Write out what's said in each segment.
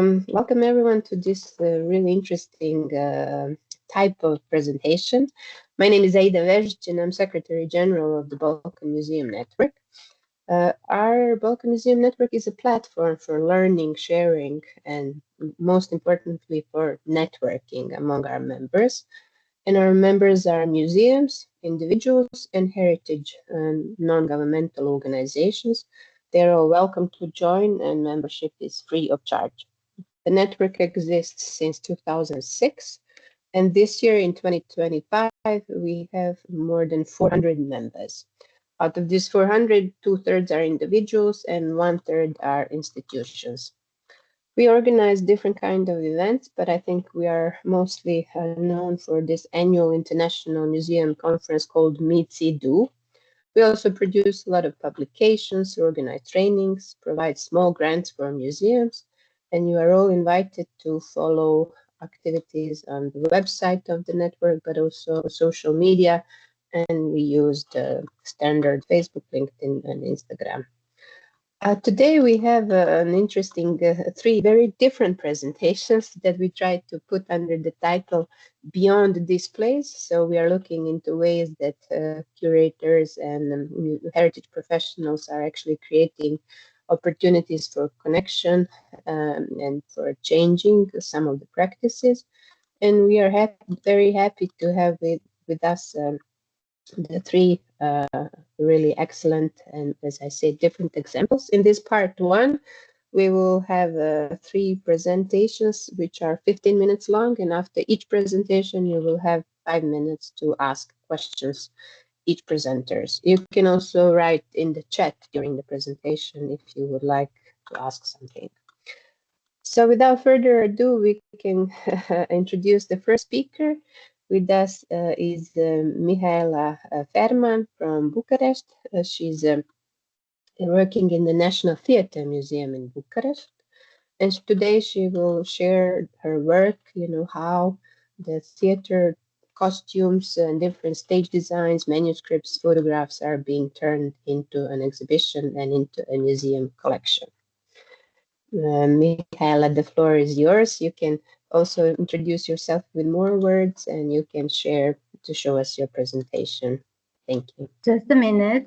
Welcome everyone to this really interesting type of presentation. My name is Aida Verj and I'm Secretary General of the Balkan Museum Network. Our Balkan Museum Network is a platform for learning, sharing, and most importantly for networking among our members. And our members are museums, individuals, and heritage and non-governmental organizations. They're all welcome to join, and membership is free of charge. The network exists since 2006, and this year in 2025, we have more than 400 members. Out of these 400, 2/3 are individuals and 1/3 are institutions. We organize different kinds of events, but I think we are mostly known for this annual international museum conference called Meet-See-Do. We also produce a lot of publications, organize trainings, provide small grants for museums, and you are all invited to follow activities on the website of the network, but also social media, and we use the standard Facebook, LinkedIn, and Instagram. Today we have an interesting three very different presentations that we try to put under the title Beyond Displays. So we are looking into ways that curators and heritage professionals are actually creating opportunities for connection and for changing some of the practices. And we are very happy to have with us the three really excellent and, as I say, different examples. In this part one, we will have three presentations which are 15 minutes long, and after each presentation you will have 5 minutes to ask questions each presenters. You can also write in the chat during the presentation if you would like to ask something. So without further ado, we can introduce the first speaker. With us is Mihaela Verman from Bucharest. She's working in the National Theatre Museum in Bucharest. And today she will share her work, how the theatre costumes and different stage designs, manuscripts, photographs are being turned into an exhibition and into a museum collection. Mihaela, the floor is yours. You can also introduce yourself with more words and you can share to show us your presentation. Thank you. Just a minute.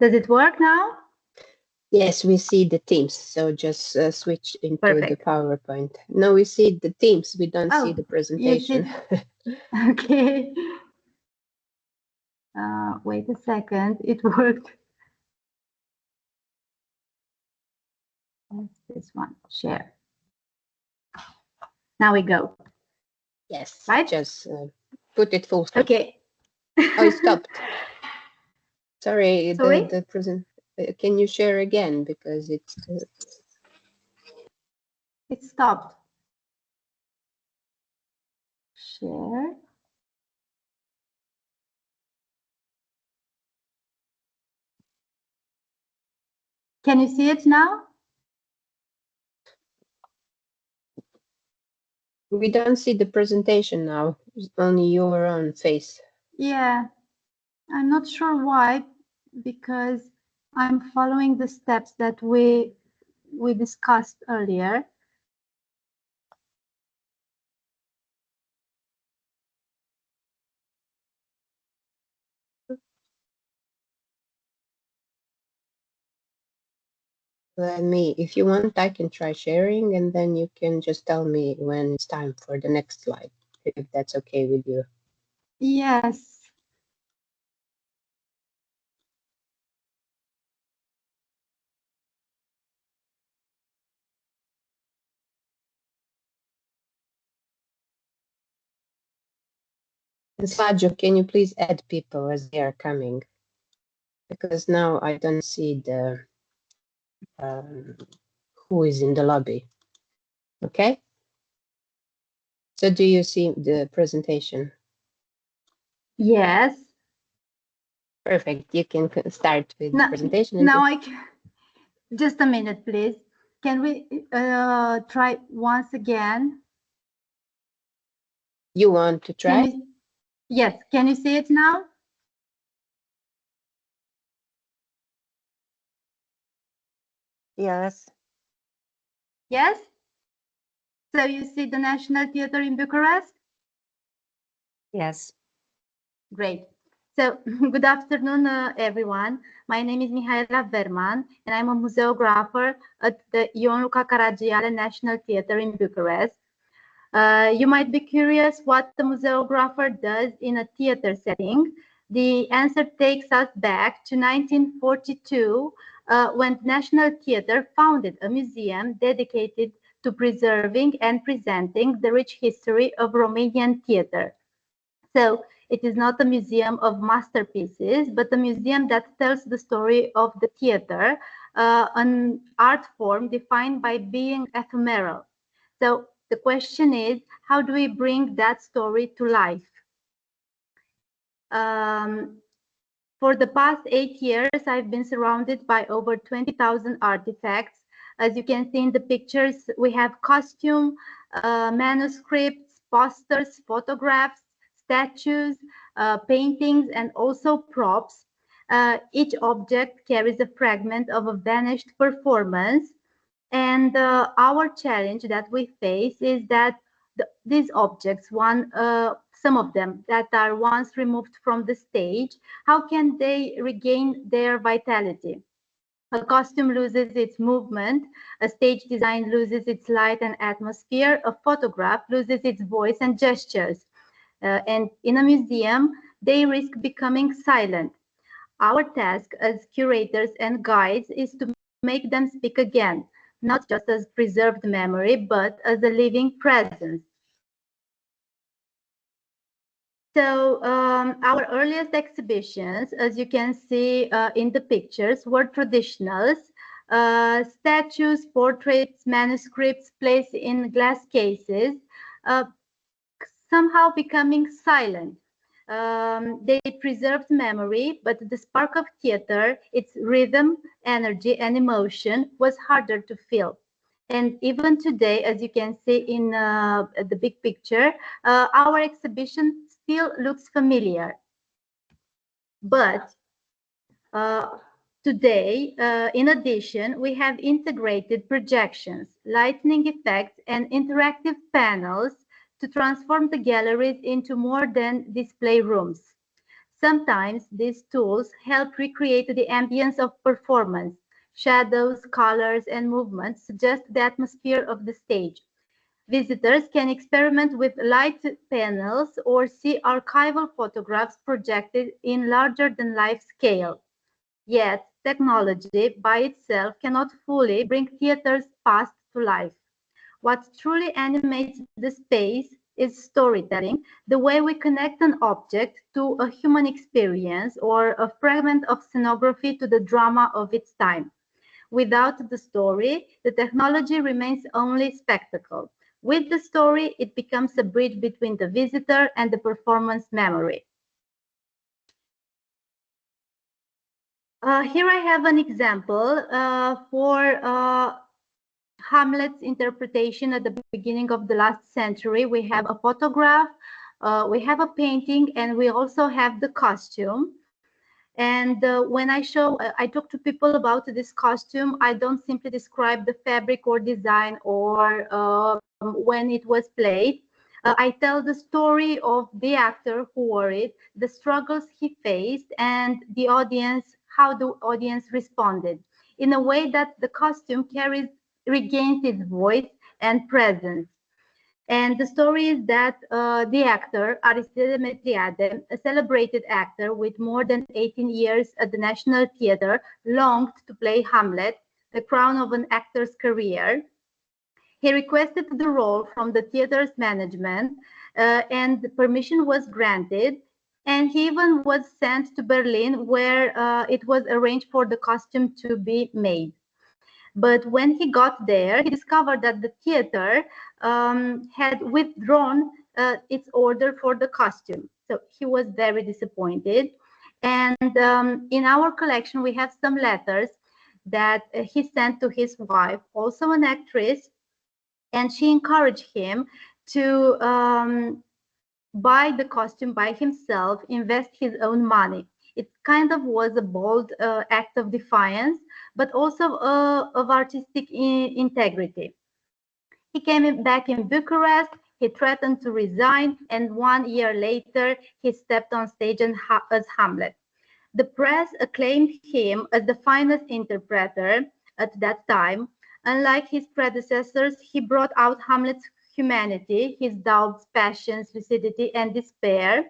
Does it work now? Yes, we see the Teams. So just switch into the PowerPoint. No, we see the Teams. We don't see the presentation. Okay. Wait a second. It worked. This one, share. Now we go. Yes, right? Just put it full screen. Okay. Oh, it stopped. Sorry, Sorry? the present. Can you share again because it's. It stopped. Share. Can you see it now? We don't see the presentation now, only your own face. Yeah, I'm not sure why, because I'm following the steps that we discussed earlier. If you want, I can try sharing and then you can just tell me when it's time for the next slide, if that's okay with you. Yes. And Slajo, can you please add people as they are coming? Because now I don't see the who is in the lobby. Okay? So do you see the presentation? Yes. Perfect. You can start with the presentation. Now I can. Just a minute, please. Can we try once again? You want to try? Yes. Can you see it now? Yes. Yes? So you see the National Theatre in Bucharest? Yes. Great. So, good afternoon, everyone. My name is Mihaela Verman, and I'm a museographer at the Ion Luca Caragiale National Theatre in Bucharest. You might be curious what the museographer does in a theater setting. The answer takes us back to 1942, when the National Theatre founded a museum dedicated to preserving and presenting the rich history of Romanian theater. So it is not a museum of masterpieces, but a museum that tells the story of the theater, an art form defined by being ephemeral. So the question is, how do we bring that story to life? Um, for the past 8 years, I've been surrounded by over 20,000 artifacts. As you can see in the pictures, we have costume, manuscripts, posters, photographs, statues, paintings, and also props. Each object carries a fragment of a vanished performance. And our challenge that we face is that these objects, some of them that are once removed from the stage, how can they regain their vitality? A costume loses its movement, a stage design loses its light and atmosphere, a photograph loses its voice and gestures. And in a museum, they risk becoming silent. Our task as curators and guides is to make them speak again, not just as preserved memory, but as a living presence. So our earliest exhibitions, as you can see in the pictures, were traditionals, statues, portraits, manuscripts placed in glass cases, uh, somehow becoming silent. They preserved memory, but the spark of theater, its rhythm, energy, and emotion was harder to feel. And even today, as you can see in the big picture, our exhibition still looks familiar. But uh, today, in addition, we have integrated projections, lighting effects, and interactive panels to transform the galleries into more than display rooms. Sometimes these tools help recreate the ambience of performance. Shadows, colors, and movements suggest the atmosphere of the stage. Visitors can experiment with light panels or see archival photographs projected in larger than life scale. Yet, technology by itself cannot fully bring theater's past to life. What truly animates the space is storytelling, the way we connect an object to a human experience or a fragment of scenography to the drama of its time. Without the story, the technology remains only spectacle. With the story, it becomes a bridge between the visitor and the performance memory. Here I have an example for Hamlet's interpretation at the beginning of the last century. We have a photograph, we have a painting, and we also have the costume. And when I talk to people about this costume, I don't simply describe the fabric or design or when it was played. I tell the story of the actor who wore it, the struggles he faced, and the audience, how the audience responded, in a way that the costume regains its voice and presence. And the story is that the actor, Aristide Metriade, a celebrated actor with more than 18 years at the National Theatre, longed to play Hamlet, the crown of an actor's career. He requested the role from the theater's management, and the permission was granted. And he even was sent to Berlin, where it was arranged for the costume to be made. But when he got there, he discovered that the theater had withdrawn its order for the costume. So he was very disappointed. And in our collection, we have some letters that he sent to his wife, also an actress, and she encouraged him to buy the costume by himself, invest his own money. It kind of was a bold act of defiance, but also of artistic integrity. He came back in Bucharest, he threatened to resign, and 1 year later, he stepped on stage as Hamlet. The press acclaimed him as the finest interpreter at that time. Unlike his predecessors, he brought out Hamlet's humanity, his doubts, passions, lucidity, and despair.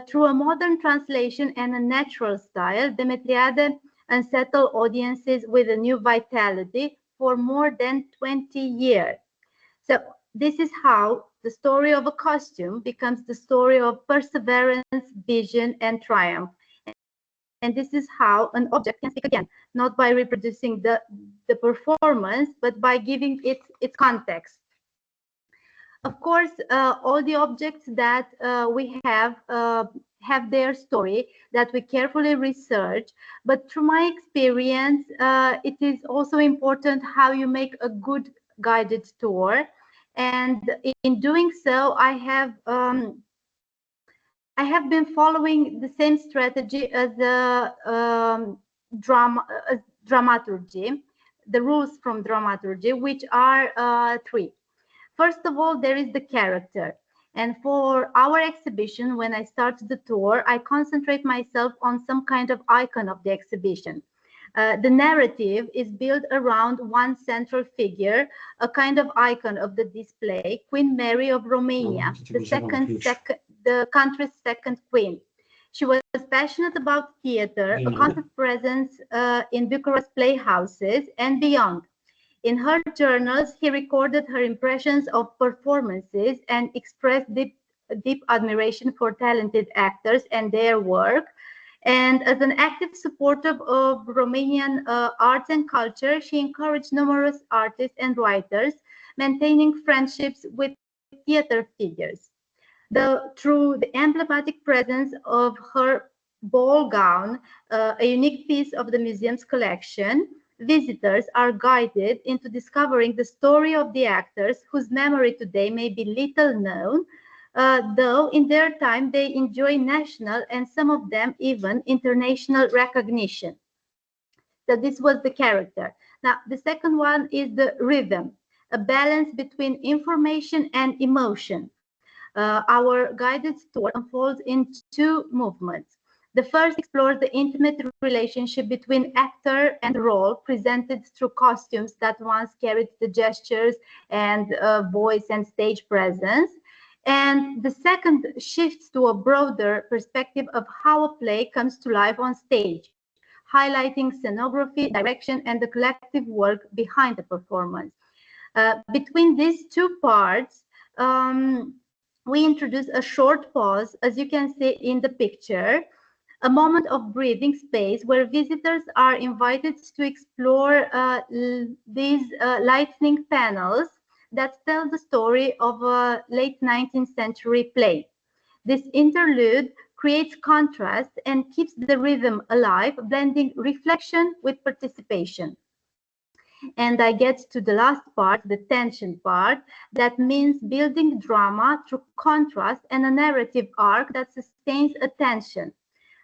Through a modern translation and a natural style, Demetriade unsettled audiences with a new vitality for more than 20 years. So this is how the story of a costume becomes the story of perseverance, vision, and triumph. And this is how an object can speak again, not by reproducing the performance, but by giving it its context. Of course, all the objects that we have their story that we carefully research, but through my experience, it is also important how you make a good guided tour. And in doing so, I have been following the same strategy as the dramaturgy, the rules from dramaturgy, which are three. First of all, there is the character. And for our exhibition, when I start the tour, I concentrate myself on some kind of icon of the exhibition. The narrative is built around one central figure, a kind of icon of the display, Queen Mary of Romania, the country's second queen. She was passionate about theater, a constant presence in Bucharest playhouses and beyond. In her journals, he recorded her impressions of performances and expressed deep admiration for talented actors and their work. And as an active supporter of Romanian arts and culture, she encouraged numerous artists and writers, maintaining friendships with theater figures. Through the emblematic presence of her ball gown, a unique piece of the museum's collection, visitors are guided into discovering the story of the actors whose memory today may be little known, though in their time they enjoy national and some of them even international recognition. So this was the character. Now, the second one is the rhythm, a balance between information and emotion. Our guided tour unfolds in two movements. The first explores the intimate relationship between actor and role, presented through costumes that once carried the gestures and voice and stage presence. And the second shifts to a broader perspective of how a play comes to life on stage, highlighting scenography, direction, and the collective work behind the performance. Between these two parts, we introduce a short pause, as you can see in the picture, a moment of breathing space where visitors are invited to explore these lightning panels that tell the story of a late 19th century play. This interlude creates contrast and keeps the rhythm alive, blending reflection with participation. And I get to the last part, the tension part, that means building drama through contrast and a narrative arc that sustains attention.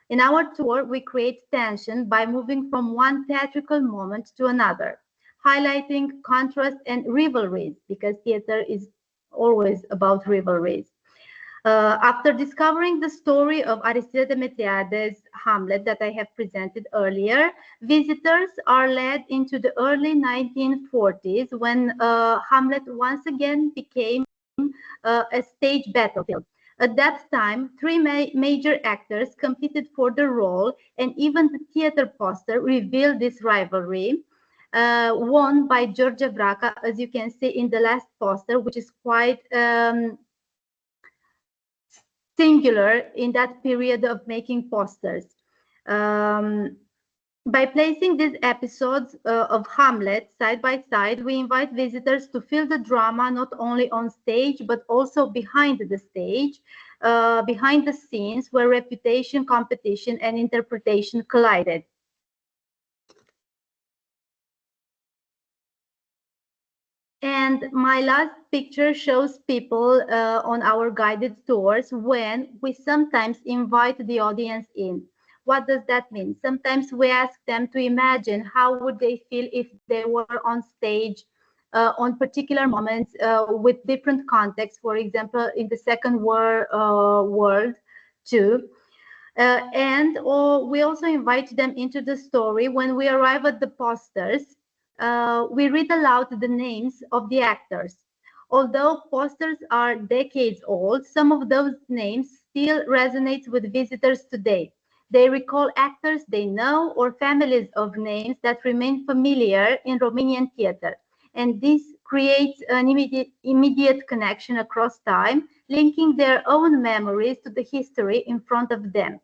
In our tour, we create tension by moving from one theatrical moment to another, highlighting contrast and rivalries, because theater is always about rivalries. After discovering the story of Aristide Demetriades' Hamlet that I have presented earlier, visitors are led into the early 1940s when Hamlet once again became a stage battlefield. At that time, three major actors competed for the role, and even the theater poster revealed this rivalry, won by George Vraca, as you can see in the last poster, which is quite singular in that period of making posters. By placing these episodes of Hamlet side by side, we invite visitors to feel the drama not only on stage, but also behind the stage, behind the scenes where reputation, competition, and interpretation collided. And my last picture shows people on our guided tours when we sometimes invite the audience in. What does that mean? Sometimes we ask them to imagine how would they feel if they were on stage on particular moments with different contexts, for example, in the Second World too. And we also invite them into the story. When we arrive at the posters, we read aloud the names of the actors. Although posters are decades old, some of those names still resonate with visitors today. They recall actors they know or families of names that remain familiar in Romanian theater. And this creates an immediate connection across time, linking their own memories to the history in front of them.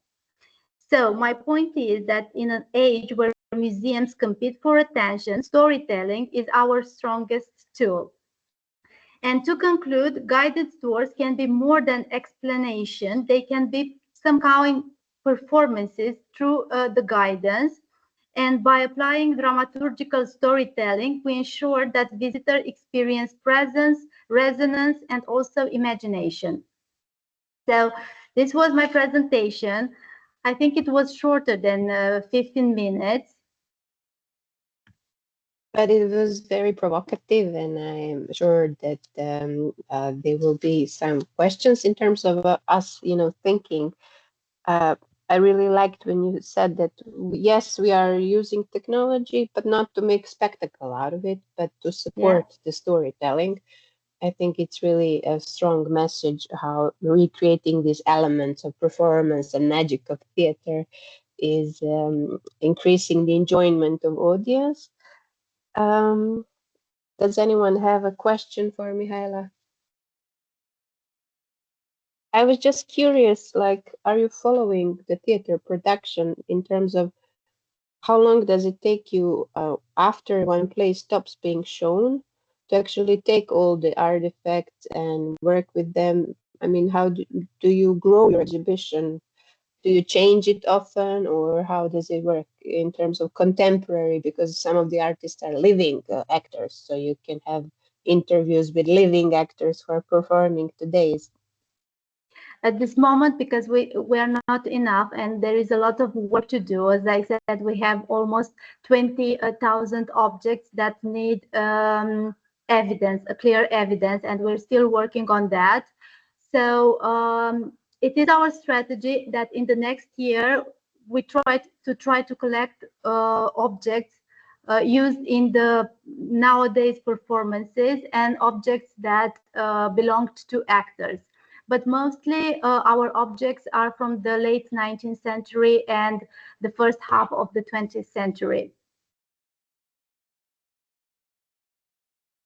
So my point is that in an age where museums compete for attention, storytelling is our strongest tool. And to conclude, guided tours can be more than explanation. They can be somehow performances through the guidance. And by applying dramaturgical storytelling, we ensure that visitors experience presence, resonance, and also imagination. So this was my presentation. I think it was shorter than 15 minutes. But it was very provocative, and I'm sure that there will be some questions in terms of us, thinking. Uh, I really liked when you said that, yes, we are using technology, but not to make spectacle out of it, but to support the storytelling. I think it's really a strong message how recreating these elements of performance and magic of theater is increasing the enjoyment of audience. Um, does anyone have a question for Mihaela? I was just curious, like, are you following the theater production in terms of how long does it take you after one play stops being shown to actually take all the artifacts and work with them? I mean, how do you grow your exhibition? Do you change it often, or how does it work in terms of contemporary? Because some of the artists are living actors, so you can have interviews with living actors who are performing today. At this moment, because we are not enough and there is a lot of work to do. As I said, we have almost 20,000 objects that need evidence, a clear evidence, and we're still working on that. So it is our strategy that in the next year we try to collect objects used in the nowadays performances and objects that belonged to actors. But mostly our objects are from the late 19th century and the first half of the 20th century.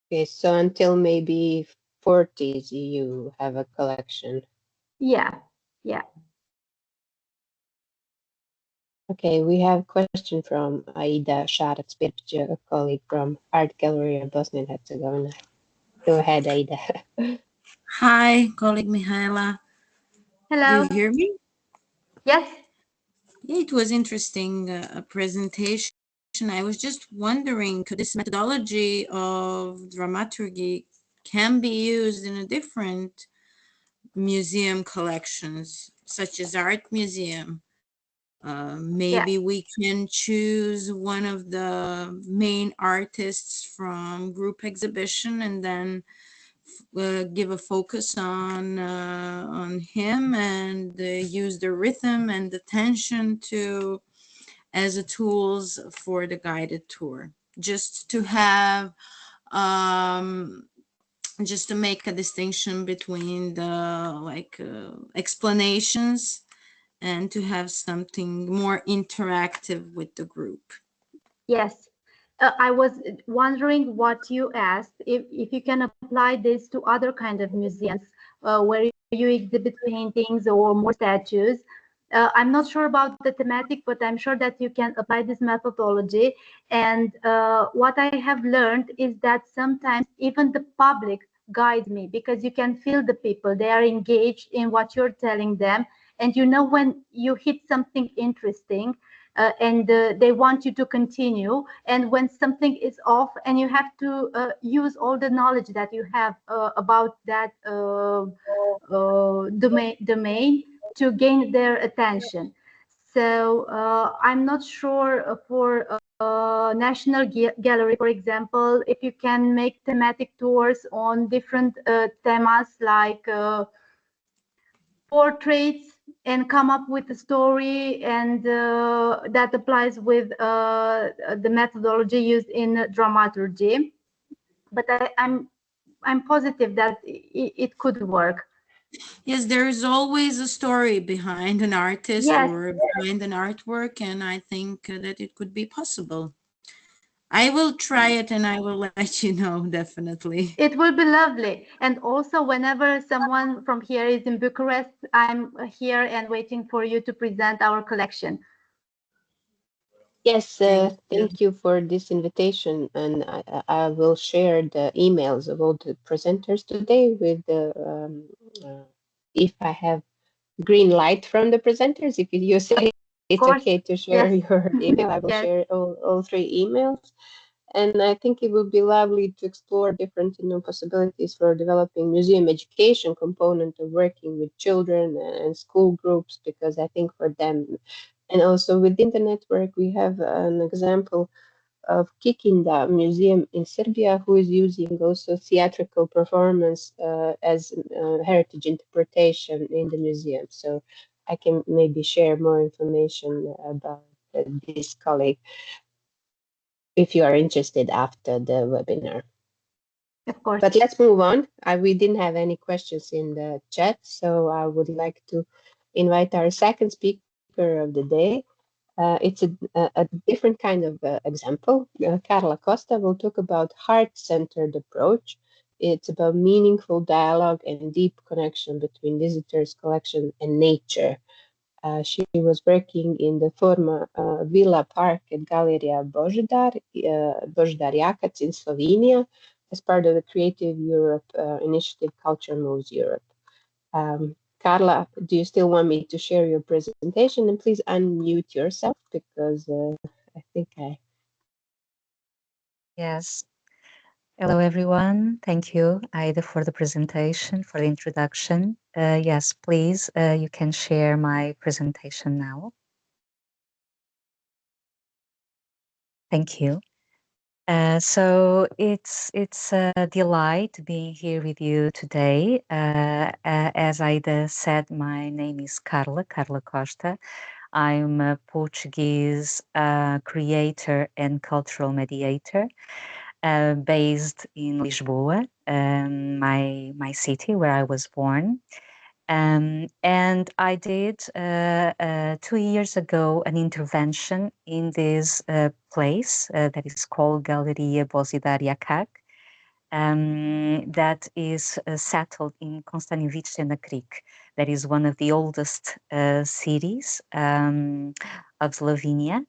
Okay, so until maybe 40s, you have a collection. Yeah, yeah. Okay, we have a question from Aida Šarac-Pirča, a colleague from Art Gallery of Bosnia and Herzegovina. Go ahead, Aida. Hi, colleague Mihaela. Hello. Do you hear me? Yes. Yeah, it was interesting presentation. I was just wondering, could this methodology of dramaturgy can be used in a different museum collections, such as art museum? Maybe Yeah. we can choose one of the main artists from group exhibition and then give a focus on him and use the rhythm and the tension to as a tools for the guided tour, just to have just to make a distinction between the explanations and to have something more interactive with the group. Yes. I was wondering what you asked, if you can apply this to other kind of museums where you exhibit paintings or more statues. I'm not sure about the thematic, but I'm sure that you can apply this methodology. And what I have learned is that sometimes even the public guides me, because you can feel the people, they are engaged in what you're telling them. And you know when you hit something interesting, and they want you to continue, and when something is off and you have to use all the knowledge that you have about that domain to gain their attention. So I'm not sure for National Gallery, for example, if you can make thematic tours on different themes like portraits and come up with a story, and that applies with the methodology used in dramaturgy. But I'm positive that it could work. Yes, there is always a story behind an artist Yes. or behind an artwork, and I think that it could be possible. I will try it and I will let you know, definitely. It will be lovely. And also, whenever someone from here is in Bucharest, I'm here and waiting for you to present our collection. Yes, Thank you. thank you for this invitation, and I will share the emails of all the presenters today with the if I have green light from the presenters. If you say Of it's course. okay to share Yes. your email, I will Yes. share all three emails. And I think it would be lovely to explore different possibilities for developing museum education component of working with children and school groups, because I think for them, and also within the network, we have an example of Kikinda Museum in Serbia, who is using also theatrical performance as heritage interpretation in the museum. So I can maybe share more information about this colleague if you are interested after the webinar. Of course. But let's move on. We didn't have any questions in the chat, so I would like to invite our second speaker of the day. It's a different kind of example. Carla Costa will talk about heart-centered approach. It's about meaningful dialogue and deep connection between visitors, collection, and nature. She was working in the former Villa Park at Galeria Božidar, Božidar Jakac in Slovenia, as part of the Creative Europe initiative Culture Moves Europe. Carla, do you still want me to share your presentation? And please unmute yourself, because I think I... Yes. Hello, everyone. Thank you, Aida, for the presentation, for the introduction. Yes, please, you can share my presentation now. Thank you. So it's a delight being here with you today. As Aida said, my name is Carla Costa. I'm a Portuguese creator and cultural mediator based in Lisboa, my city where I was born. And I did 2 years ago an intervention in this place that is called Galeria Bosidaria Kak, that is settled in Konstaninovice na Creek. That is one of the oldest cities of Slovenia.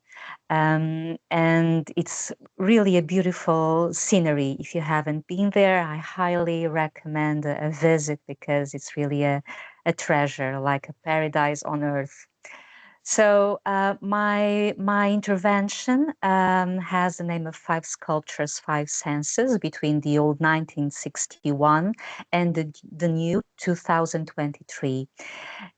And it's really a beautiful scenery. If you haven't been there, I highly recommend a visit, because it's really a treasure, like a paradise on earth. So my intervention has the name of Five Sculptures, Five Senses, between the old 1961 and the new 2023.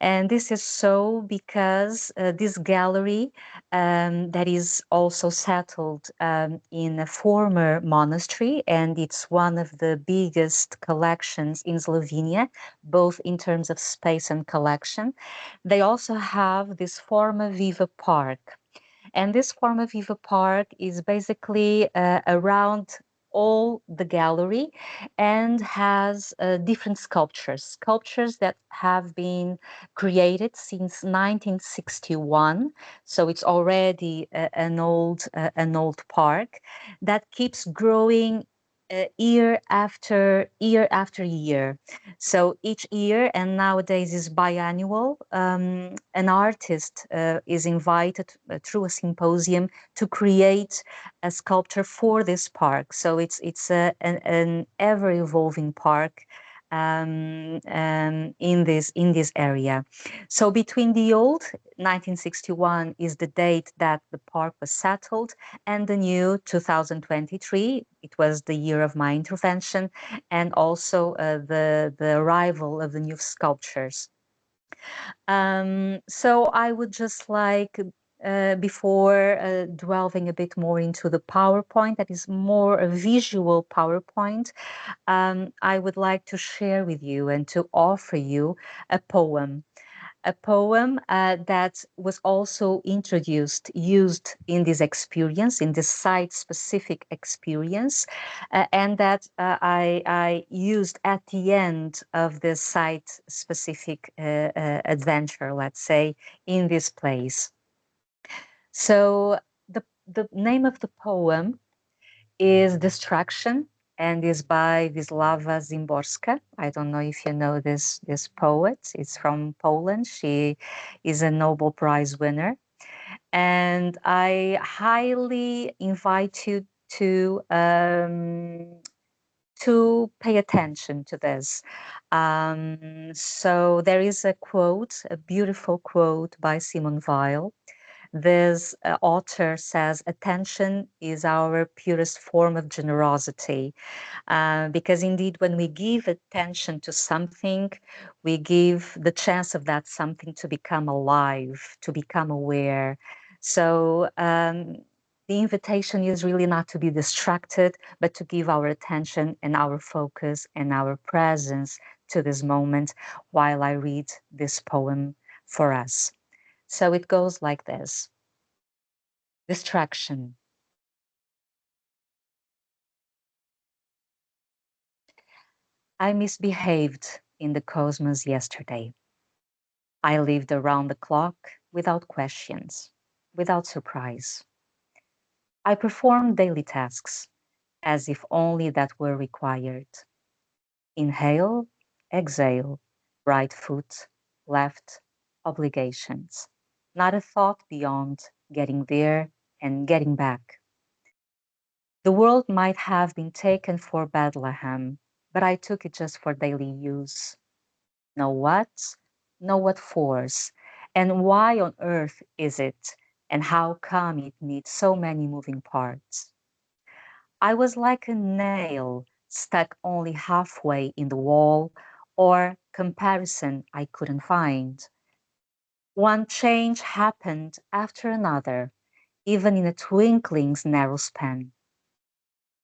And this is so because this gallery that is also settled in a former monastery, and it's one of the biggest collections in Slovenia, both in terms of space and collection. They also have this Forma Viva Park. And this Forma Viva Park is basically around all the gallery, and has different sculptures that have been created since 1961. So it's already an old park that keeps growing year after year. So each year, and nowadays is biannual, an artist is invited through a symposium to create a sculpture for this park. So it's an ever evolving park in this area. So between the old 1961 is the date that the park was settled, and the new 2023, it was the year of my intervention, and also the arrival of the new sculptures. So I would just like, before delving a bit more into the PowerPoint, that is more a visual PowerPoint, I would like to share with you and to offer you a poem that was also used in this experience, in this site-specific experience, and that I used at the end of the site-specific adventure, let's say, in this place. So the name of the poem is Distraction and is by Wisława Szymborska. I don't know if you know this poet. It's from Poland. She is a Nobel Prize winner. And I highly invite you to pay attention to this. So there is a quote, a beautiful quote by Simone Weil. This author says, attention is our purest form of generosity. Because indeed, when we give attention to something, we give the chance of that something to become alive, to become aware. So the invitation is really not to be distracted, but to give our attention and our focus and our presence to this moment while I read this poem for us. So it goes like this. Distraction. I misbehaved in the cosmos yesterday. I lived around the clock without questions, without surprise. I performed daily tasks as if only that were required. Inhale, exhale, right foot, left, obligations. Not a thought beyond getting there and getting back. The world might have been taken for Bethlehem, but I took it just for daily use. Know what? Know what force? And why on earth is it? And how come it needs so many moving parts? I was like a nail stuck only halfway in the wall, or comparison I couldn't find. One change happened after another, even in a twinkling's narrow span.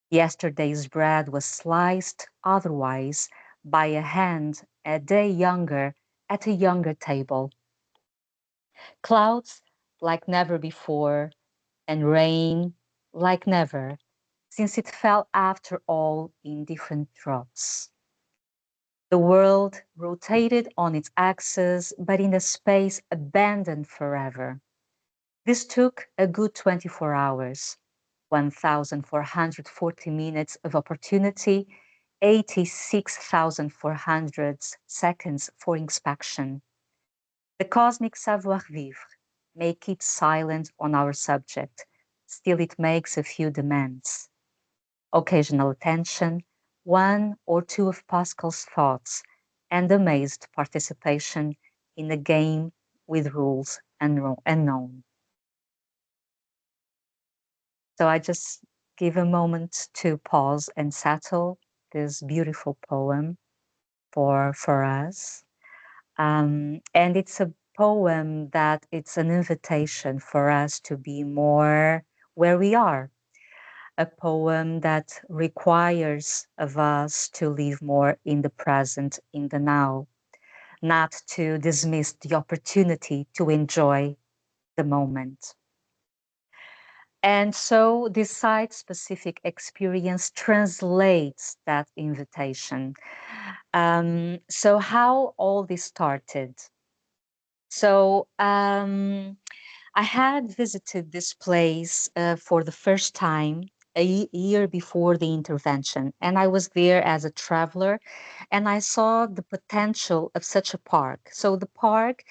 Yesterday's bread was sliced otherwise by a hand a day younger at a younger table. Clouds like never before, and rain like never, since it fell after all in different drops. The world rotated on its axis, but in a space abandoned forever. This took a good 24 hours, 1,440 minutes of opportunity, 86,400 seconds for inspection. The cosmic savoir-vivre may keep silent on our subject, still it makes a few demands. Occasional attention, one or two of Pascal's thoughts, and amazed participation in a game with rules unknown. So I just give a moment to pause and settle this beautiful poem for us. And it's a poem that it's an invitation for us to be more where we are. A poem that requires of us to live more in the present, in the now, not to dismiss the opportunity to enjoy the moment. And so this site-specific experience translates that invitation. So how all this started? So I had visited this place for the first time a year before the intervention, and I was there as a traveler, and I saw the potential of such a park. So the park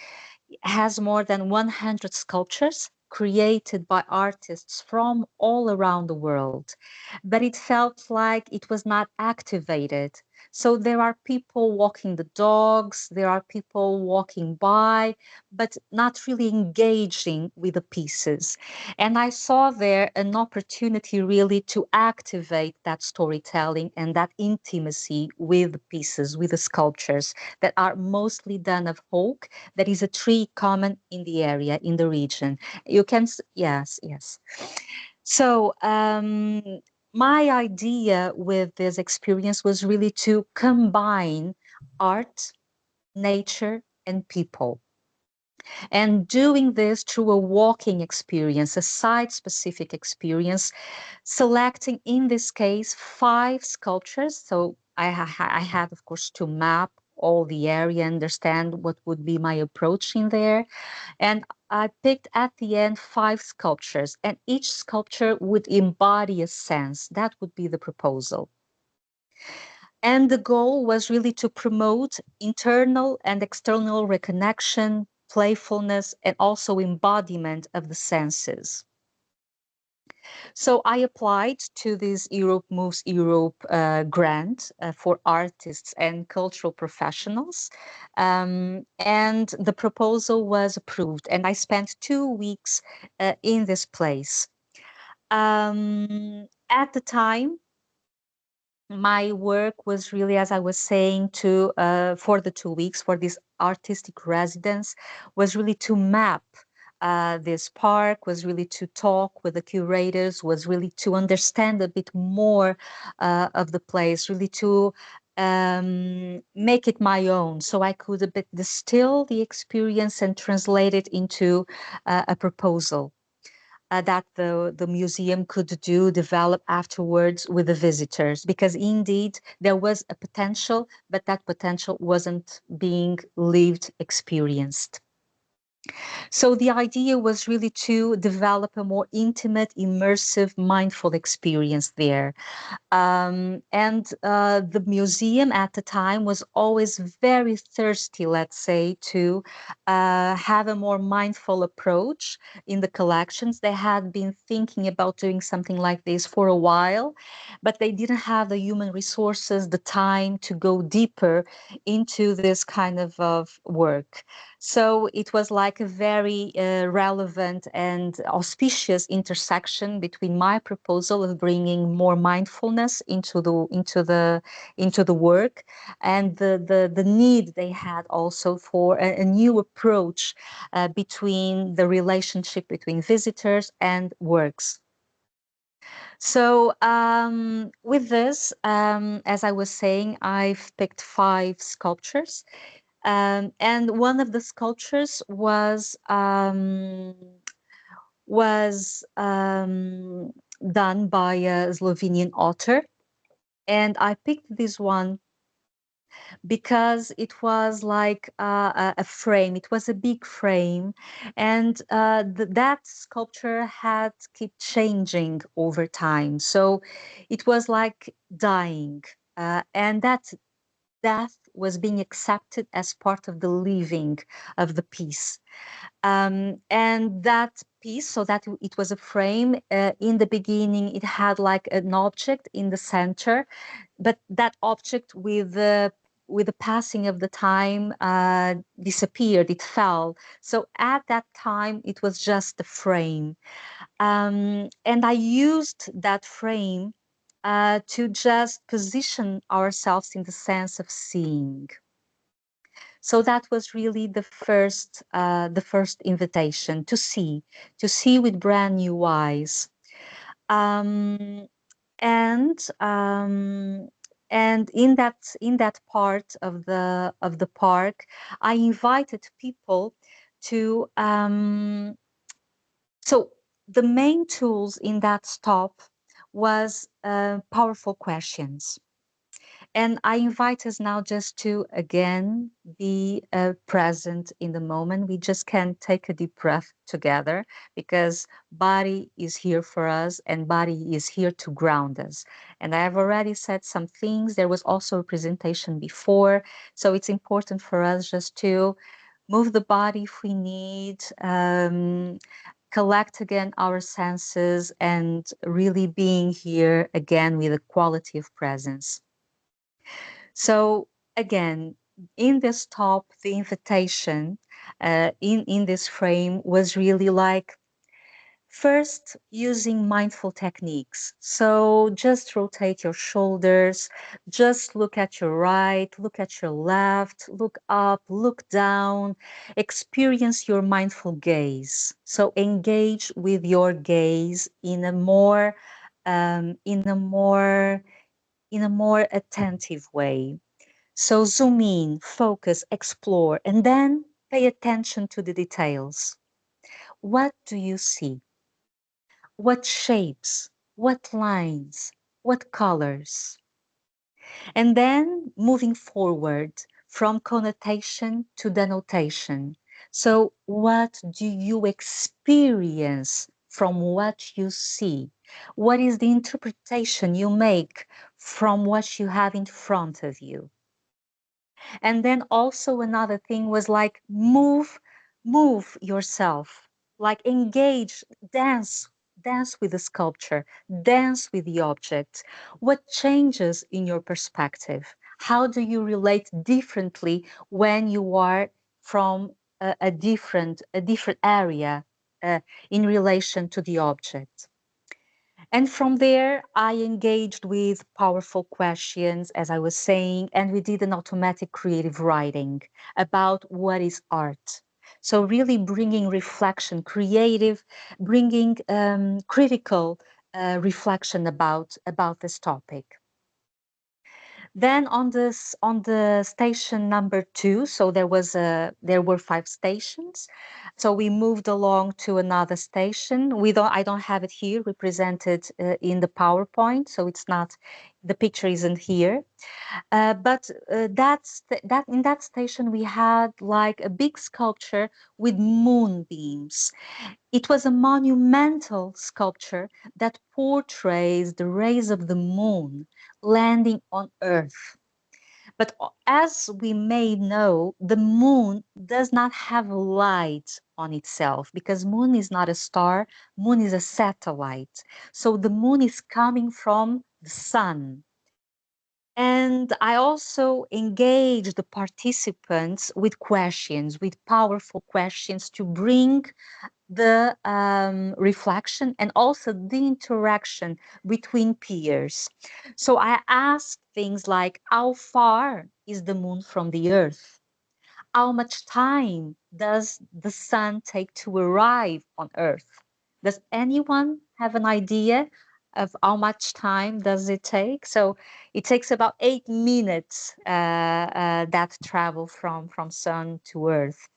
has more than 100 sculptures created by artists from all around the world, but it felt like it was not activated. So there are people walking the dogs, there are people walking by, but not really engaging with the pieces. And I saw there an opportunity really to activate that storytelling and that intimacy with the pieces, with the sculptures that are mostly done of oak. That is a tree common in the area, in the region. You can, yes, yes. So, my idea with this experience was really to combine art, nature, and people. And doing this through a walking experience, a site specific experience, selecting in this case 5 sculptures. So I had, of course, to map all the area, understand what would be my approach in there. And I picked at the end 5 sculptures, and each sculpture would embody a sense. That would be the proposal. And the goal was really to promote internal and external reconnection, playfulness, and also embodiment of the senses. So I applied to this Europe Moves Europe grant for artists and cultural professionals. And the proposal was approved, and I spent 2 weeks in this place. At the time, my work was really, as I was saying, to for the 2 weeks for this artistic residence, was really to map this park, was really to talk with the curators, was really to understand a bit more of the place, really to make it my own, so I could a bit distill the experience and translate it into a proposal that the museum could develop afterwards with the visitors, because indeed there was a potential, but that potential wasn't being lived, experienced. So the idea was really to develop a more intimate, immersive, mindful experience there. And the museum at the time was always very thirsty, let's say, to have a more mindful approach in the collections. They had been thinking about doing something like this for a while, but they didn't have the human resources, the time to go deeper into this kind of work. So it was like a very relevant and auspicious intersection between my proposal of bringing more mindfulness into the work, and the need they had also for a new approach between the relationship between visitors and works. So with this, as I was saying, I've picked 5 sculptures. And one of the sculptures was done by a Slovenian author, and I picked this one because it was like a frame. It was a big frame, and that sculpture had keep changing over time. So it was like dying, and that death was being accepted as part of the living of the piece. And that piece, so that it was a frame, in the beginning, it had like an object in the center, but that object with the passing of the time disappeared, it fell. So at that time, it was just a frame. And I used that frame to just position ourselves in the sense of seeing. So that was really the first invitation to see with brand new eyes. Um, and um, and in that part of the park, I invited people to. So the main tools in that stop was powerful questions. And I invite us now just to again be present in the moment. We just can take a deep breath together, because body is here for us and body is here to ground us. And I have already said some things. There was also a presentation before. So it's important for us just to move the body if we need, collect again our senses, and really being here again with a quality of presence. So again, in this top, the invitation in this frame was really like first, using mindful techniques. So just rotate your shoulders, just look at your right, look at your left, look up, look down, experience your mindful gaze. So engage with your gaze in a more attentive way. So zoom in, focus, explore, and then pay attention to the details. What do you see? What shapes, what lines, what colors. And then moving forward from connotation to denotation. So, what do you experience from what you see? What is the interpretation you make from what you have in front of you? And then also another thing was like move yourself, like engage, dance with the sculpture, dance with the object. What changes in your perspective? How do you relate differently when you are from a different area in relation to the object? And from there, I engaged with powerful questions, as I was saying, and we did an automatic creative writing about what is art. So, really bringing reflection, creative, bringing critical reflection about this topic. Then on the station number 2, so there were 5 stations. So we moved along to another station. I don't have it here represented in the PowerPoint, so it's not the picture isn't here. But in that station we had like a big sculpture with moonbeams. It was a monumental sculpture that portrays the rays of the moon landing on Earth. But as we may know, the moon does not have light on itself because moon is not a star, moon is a satellite. So the moon is coming from the sun. And I also engage the participants with questions, with powerful questions to bring the reflection and also the interaction between peers. So I asked things like how far is the moon from the earth? How much time does the sun take to arrive on earth? Does anyone have an idea of how much time does it take? So it takes about 8 minutes that travel from sun to earth.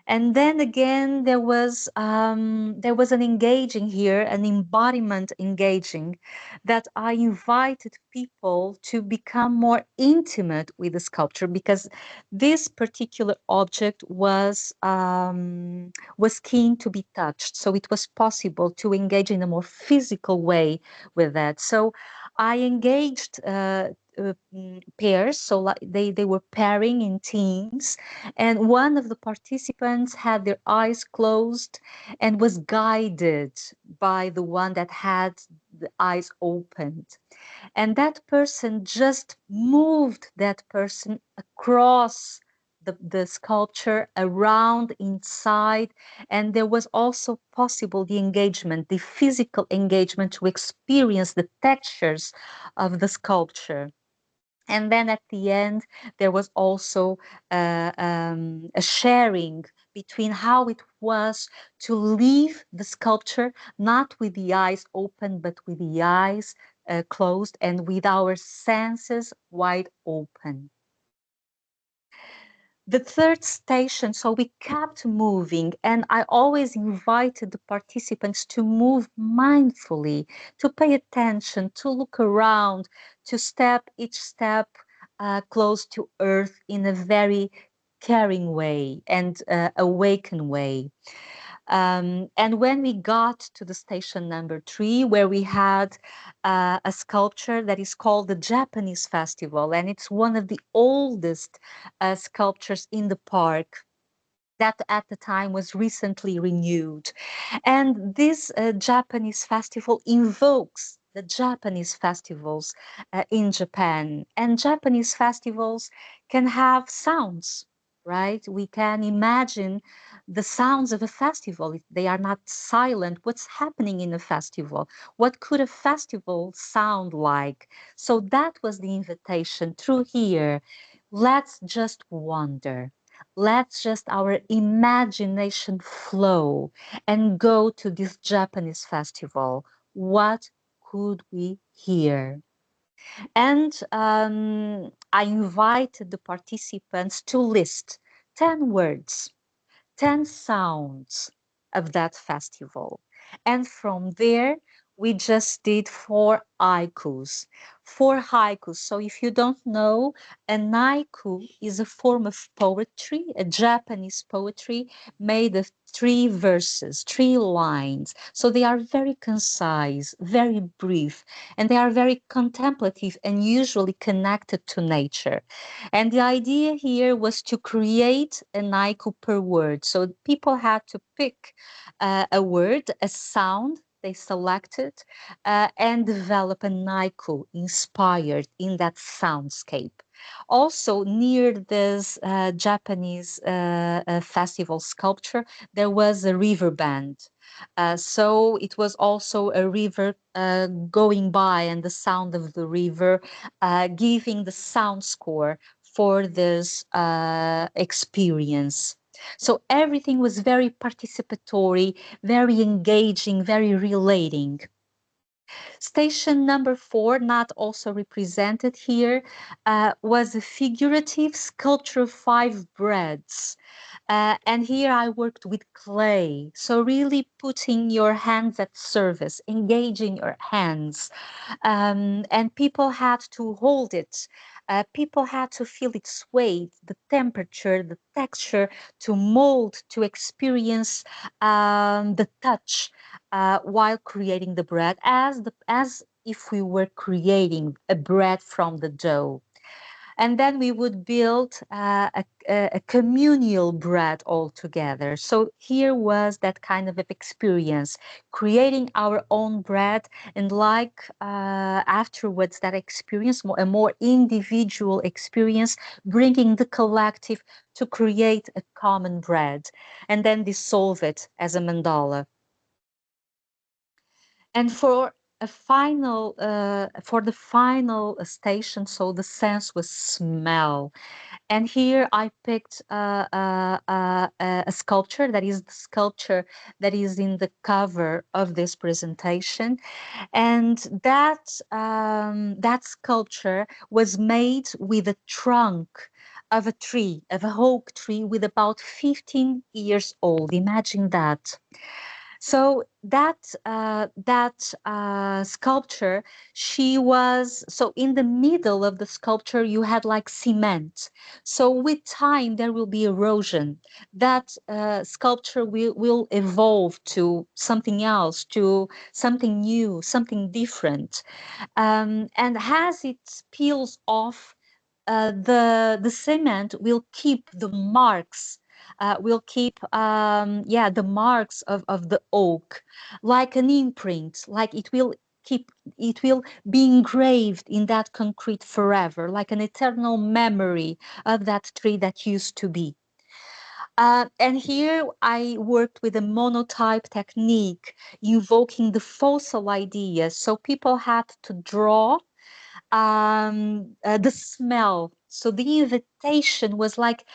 And then again, there was an engaging here, an embodiment engaging, that I invited people to become more intimate with the sculpture because this particular object was keen to be touched, so it was possible to engage in a more physical way with that. So I engaged. Pairs, so like they were pairing in teams, and one of the participants had their eyes closed and was guided by the one that had the eyes opened. And that person just moved that person across the sculpture, around, inside, and there was also possible the engagement, the physical engagement to experience the textures of the sculpture. And then at the end, there was also a sharing between how it was to leave the sculpture, not with the eyes open, but with the eyes closed and with our senses wide open. The third station, so we kept moving, and I always invited the participants to move mindfully, to pay attention, to look around, to step each step close to earth in a very caring way and awakened way. And when we got to the station number 3, where we had a sculpture that is called the Japanese Festival, and it's one of the oldest sculptures in the park that at the time was recently renewed. And this Japanese festival invokes the Japanese festivals in Japan. And Japanese festivals can have sounds, right? We can imagine the sounds of a festival. If they are not silent, what's happening in a festival? What could a festival sound like? So that was the invitation through here. Let's just wonder. Let's just our imagination flow and go to this Japanese festival. What could we hear? And I invited the participants to list 10 words, 10 sounds of that festival. And from there, we just did 4 haikus. 4 haikus. So if you don't know, an haiku is a form of poetry, a Japanese poetry made of 3 verses, 3 lines. So they are very concise, very brief, and they are very contemplative and usually connected to nature. And the idea here was to create an haiku per word. So people had to pick a word, a sound they selected, and develop an haiku inspired in that soundscape. Also, near this Japanese festival sculpture, there was a river band. So it was also a river going by, and the sound of the river giving the sound score for this experience. So everything was very participatory, very engaging, very relating. Station number 4, not also represented here, was a figurative sculpture of 5 breads. And here I worked with clay. So really putting your hands at service, engaging your hands. And people had to hold it. People had to feel its weight, the temperature, the texture, to mold, to experience the touch while creating the bread, as if we were creating a bread from the dough. And then we would build a communal bread all together. So here was that kind of experience, creating our own bread, and like afterwards that experience, a more individual experience, bringing the collective to create a common bread, and then dissolve it as a mandala. And for the final station, so the sense was smell. And here I picked a sculpture, that is the sculpture that is in the cover of this presentation. And that sculpture was made with a trunk of a tree, of a oak tree with about 15 years old. Imagine that. So that sculpture, she was so in the middle of the sculpture you had like cement. So with time there will be erosion. That sculpture will evolve to something else, to something new, something different. And as it peels off, the cement will keep the marks, will keep the marks of the oak, like an imprint, like it will be engraved in that concrete forever, like an eternal memory of that tree that used to be. And here I worked with a monotype technique, invoking the fossil idea. So people had to draw the smell. So the invitation was like,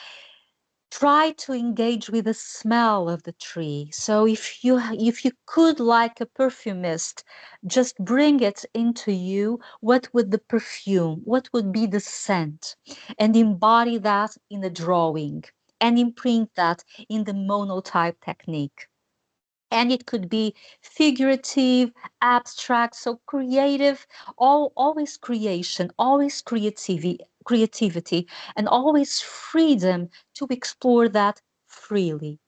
try to engage with the smell of the tree. So if you could, like a perfumist, just bring it into you, what would the perfume, what would be the scent, and embody that in the drawing and imprint that in the monotype technique. And it could be figurative, abstract, so creative, always creation, always creativity, and always freedom to explore that freely.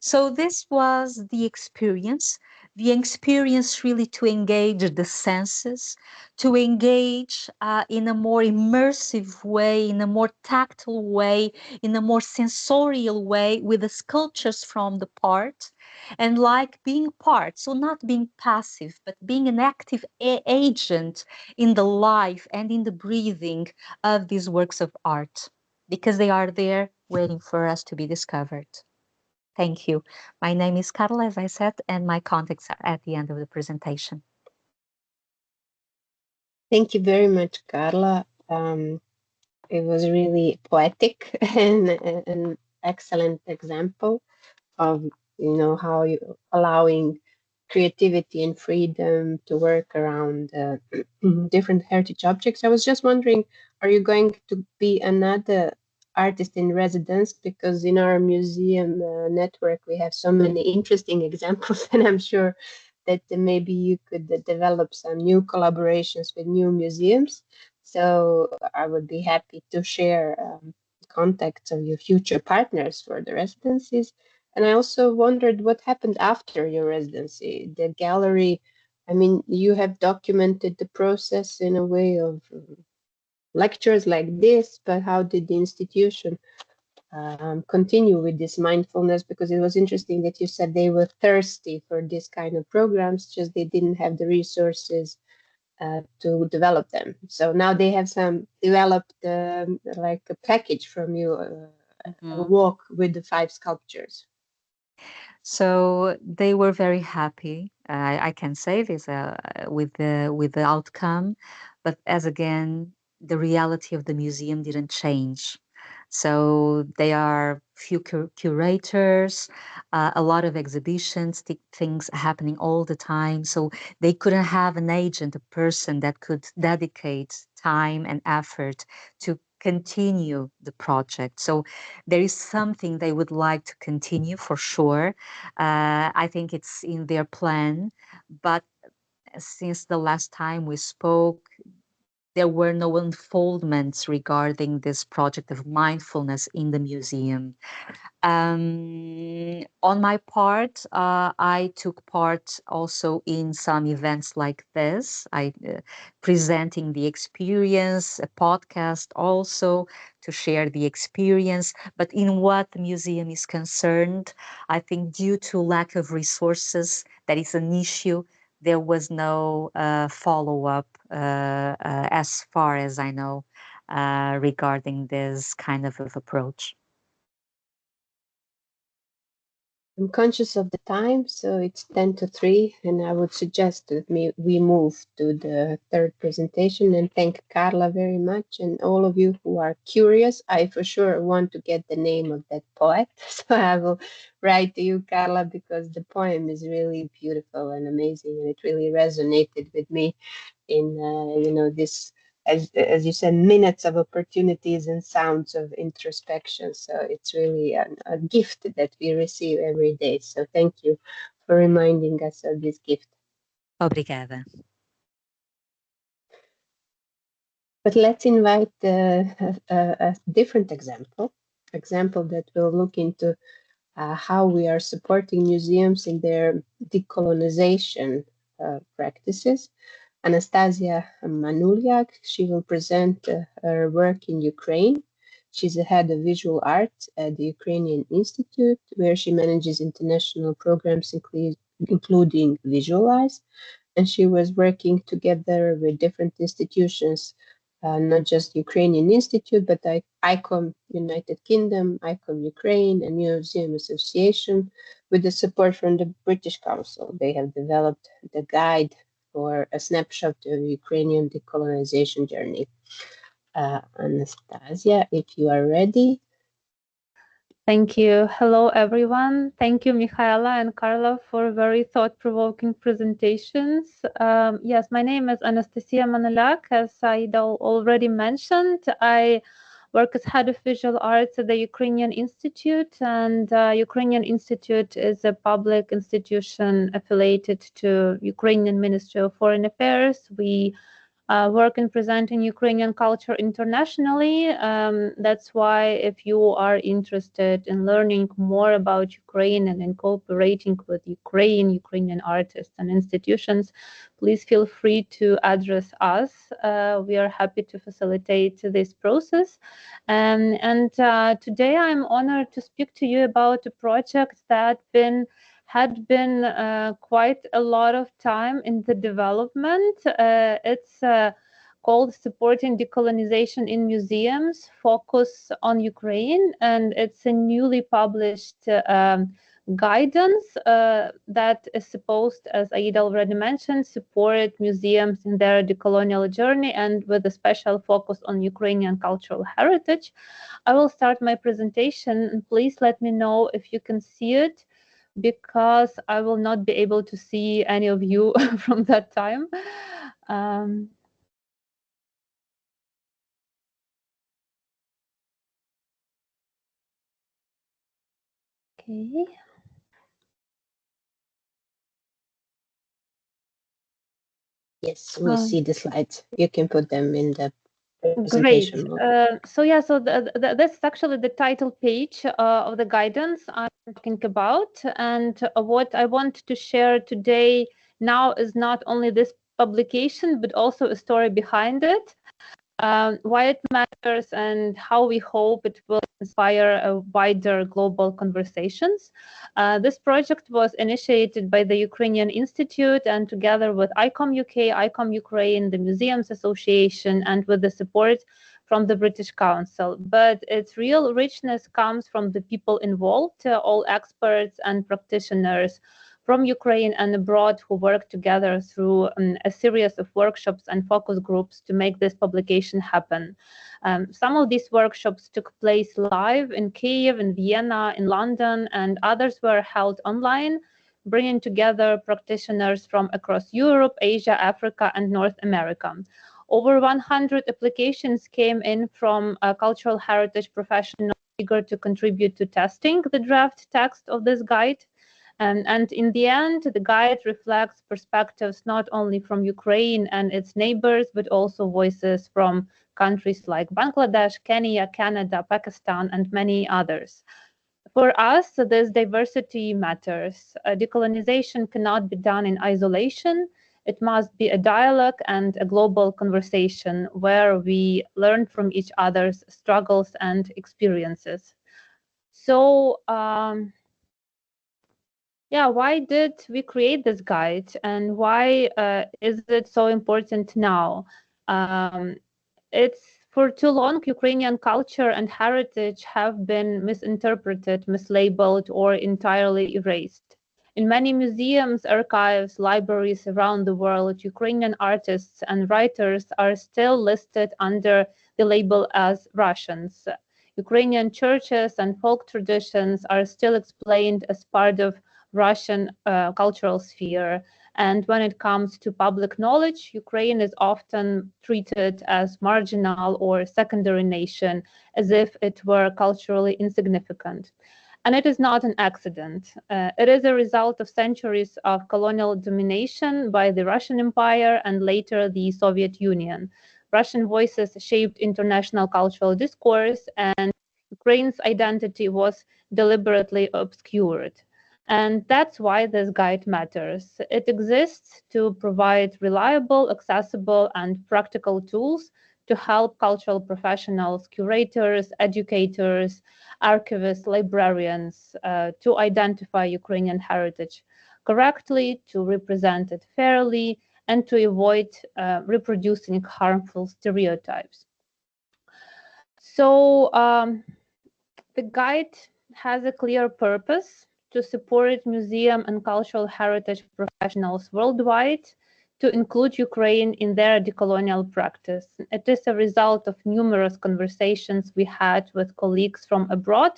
So this was the experience really to engage the senses, to engage in a more immersive way, in a more tactile way, in a more sensorial way with the sculptures from the part, and like being part, so not being passive, but being an active agent in the life and in the breathing of these works of art, because they are there waiting for us to be discovered. Thank you. My name is Carla, as I said, and my contacts are at the end of the presentation. Thank you very much, Carla. It was really poetic and an excellent example of how you allowing creativity and freedom to work around different heritage objects. I was just wondering, are you going to be another artist in residence? Because in our museum network we have so many interesting examples, and I'm sure that maybe you could develop some new collaborations with new museums. So I would be happy to share contacts of your future partners for the residencies. And I also wondered what happened after your residency. The gallery, I mean, you have documented the process in a way of lectures like this, but how did the institution continue with this mindfulness? Because it was interesting that you said they were thirsty for this kind of programs, just they didn't have the resources to develop them. So now they have some developed like a package from you, a walk with the 5 sculptures. So they were very happy. I can say this with the outcome, but as again, the reality of the museum didn't change. So they are few curators, a lot of exhibitions, things happening all the time. So they couldn't have an agent, a person that could dedicate time and effort to continue the project. So there is something they would like to continue for sure. I think it's in their plan, but since the last time we spoke, there were no unfoldments regarding this project of mindfulness in the museum. On my part, I took part also in some events like this. I presenting the experience, a podcast also to share the experience. But in what the museum is concerned, I think due to lack of resources, that is an issue. There was no follow-up as far as I know regarding this kind of approach. I'm conscious of the time, so it's 10 to 3, and I would suggest that we move to the third presentation, and thank Carla very much, and all of you who are curious. I for sure want to get the name of that poet, so I will write to you, Carla, because the poem is really beautiful and amazing, and it really resonated with me in this, as you said, minutes of opportunities and sounds of introspection. So it's really a gift that we receive every day. So thank you for reminding us of this gift. Obrigada. But let's invite a different example that will look into how we are supporting museums in their decolonization practices. Anastasiia Manuliak, she will present her work in Ukraine. She's the head of visual art at the Ukrainian Institute, where she manages international programs, including Visualize. And she was working together with different institutions, not just Ukrainian Institute, but ICOM United Kingdom, ICOM Ukraine, and Museum Association, with the support from the British Council. They have developed the guide for a snapshot of Ukrainian decolonization journey. Anastasiia, if you are ready. Thank you. Hello, everyone. Thank you, Mihaela and Carla, for very thought-provoking presentations. Yes, my name is Anastasiia Manuliak. As Saida already mentioned, I work as head of visual arts at the Ukrainian Institute, and Ukrainian Institute is a public institution affiliated to Ukrainian Ministry of Foreign Affairs. We work in presenting Ukrainian culture internationally. That's why if you are interested in learning more about Ukraine and in cooperating with Ukrainian artists and institutions, please feel free to address us. We are happy to facilitate this process. Today I'm honored to speak to you about a project that had been quite a lot of time in the development. It's called Supporting Decolonization in Museums, Focus on Ukraine, and it's a newly published guidance that is supposed, as Aida already mentioned, support museums in their decolonial journey and with a special focus on Ukrainian cultural heritage. I will start my presentation, and please let me know if you can see it, because I will not be able to see any of you from that time. Okay. Yes, we see the slides. You can put them in the Great. presentation mode. So this is actually the title page of the guidance I'm talking about. And what I want to share today now is not only this publication, but also a story behind it, why it matters, and how we hope it will inspire a wider global conversations. This project was initiated by the Ukrainian Institute and together with ICOM UK, ICOM Ukraine, the Museums Association, and with the support from the British Council. But its real richness comes from the people involved, all experts and practitioners from Ukraine and abroad who work together through a series of workshops and focus groups to make this publication happen. Some of these workshops took place live in Kyiv, in Vienna, in London, and others were held online, bringing together practitioners from across Europe, Asia, Africa, and North America. Over 100 applications came in from cultural heritage professionals eager to contribute to testing the draft text of this guide. And in the end, the guide reflects perspectives not only from Ukraine and its neighbors, but also voices from countries like Bangladesh, Kenya, Canada, Pakistan, and many others. For us, this diversity matters. Decolonization cannot be done in isolation. It must be a dialogue and a global conversation where we learn from each other's struggles and experiences. So, yeah, why did we create this guide, and why is it so important now? It's for too long, Ukrainian culture and heritage have been misinterpreted, mislabeled, or entirely erased. In many museums, archives, libraries around the world, Ukrainian artists and writers are still listed under the label as Russians. Ukrainian churches and folk traditions are still explained as part of Russian cultural sphere. And when it comes to public knowledge, Ukraine is often treated as marginal or secondary nation, as if it were culturally insignificant. And it is not an accident. It is a result of centuries of colonial domination by the Russian Empire and later the Soviet Union. Russian voices shaped international cultural discourse, and Ukraine's identity was deliberately obscured. And that's why this guide matters. It exists to provide reliable, accessible, and practical tools to help cultural professionals, curators, educators, archivists, librarians to identify Ukrainian heritage correctly, to represent it fairly, and to avoid reproducing harmful stereotypes. So the guide has a clear purpose: to support museum and cultural heritage professionals worldwide, to include Ukraine in their decolonial practice. It is a result of numerous conversations we had with colleagues from abroad,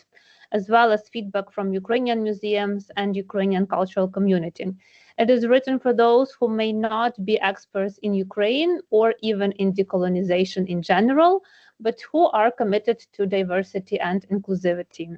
as well as feedback from Ukrainian museums and Ukrainian cultural community. It is written for those who may not be experts in Ukraine or even in decolonization in general, but who are committed to diversity and inclusivity.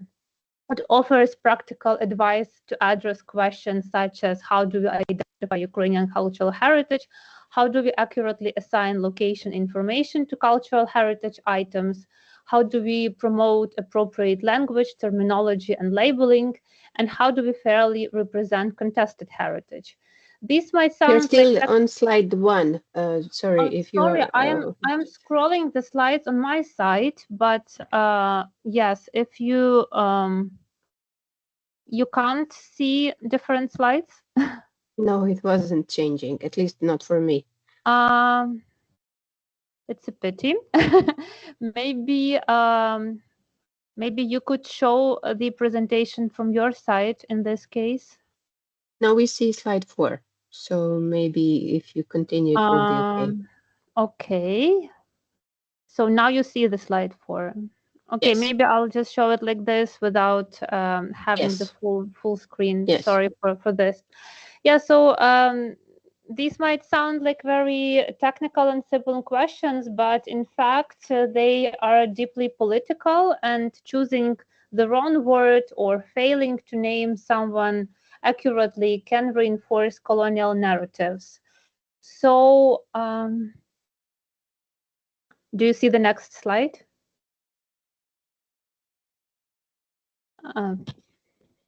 It offers practical advice to address questions such as how do we identify Ukrainian cultural heritage, how do we accurately assign location information to cultural heritage items, how do we promote appropriate language, terminology, and labeling, and how do we fairly represent contested heritage. These might You're sound still like on slide 1. Sorry, if you sorry, are. I'm scrolling the slides on my side, but yes, if you you can't see different slides. No, it wasn't changing, at least not for me. It's a pity. Maybe maybe you could show the presentation from your side in this case. Now we see slide 4. So maybe if you continue, it will be okay. Okay. So now you see the slide 4. Okay, Yes. maybe I'll just show it like this without having the Yes. full screen. Yes. Sorry for this. Yeah, so these might sound like very technical and simple questions, but in fact, they are deeply political, and choosing the wrong word or failing to name someone accurately can reinforce colonial narratives. So, do you see the next slide?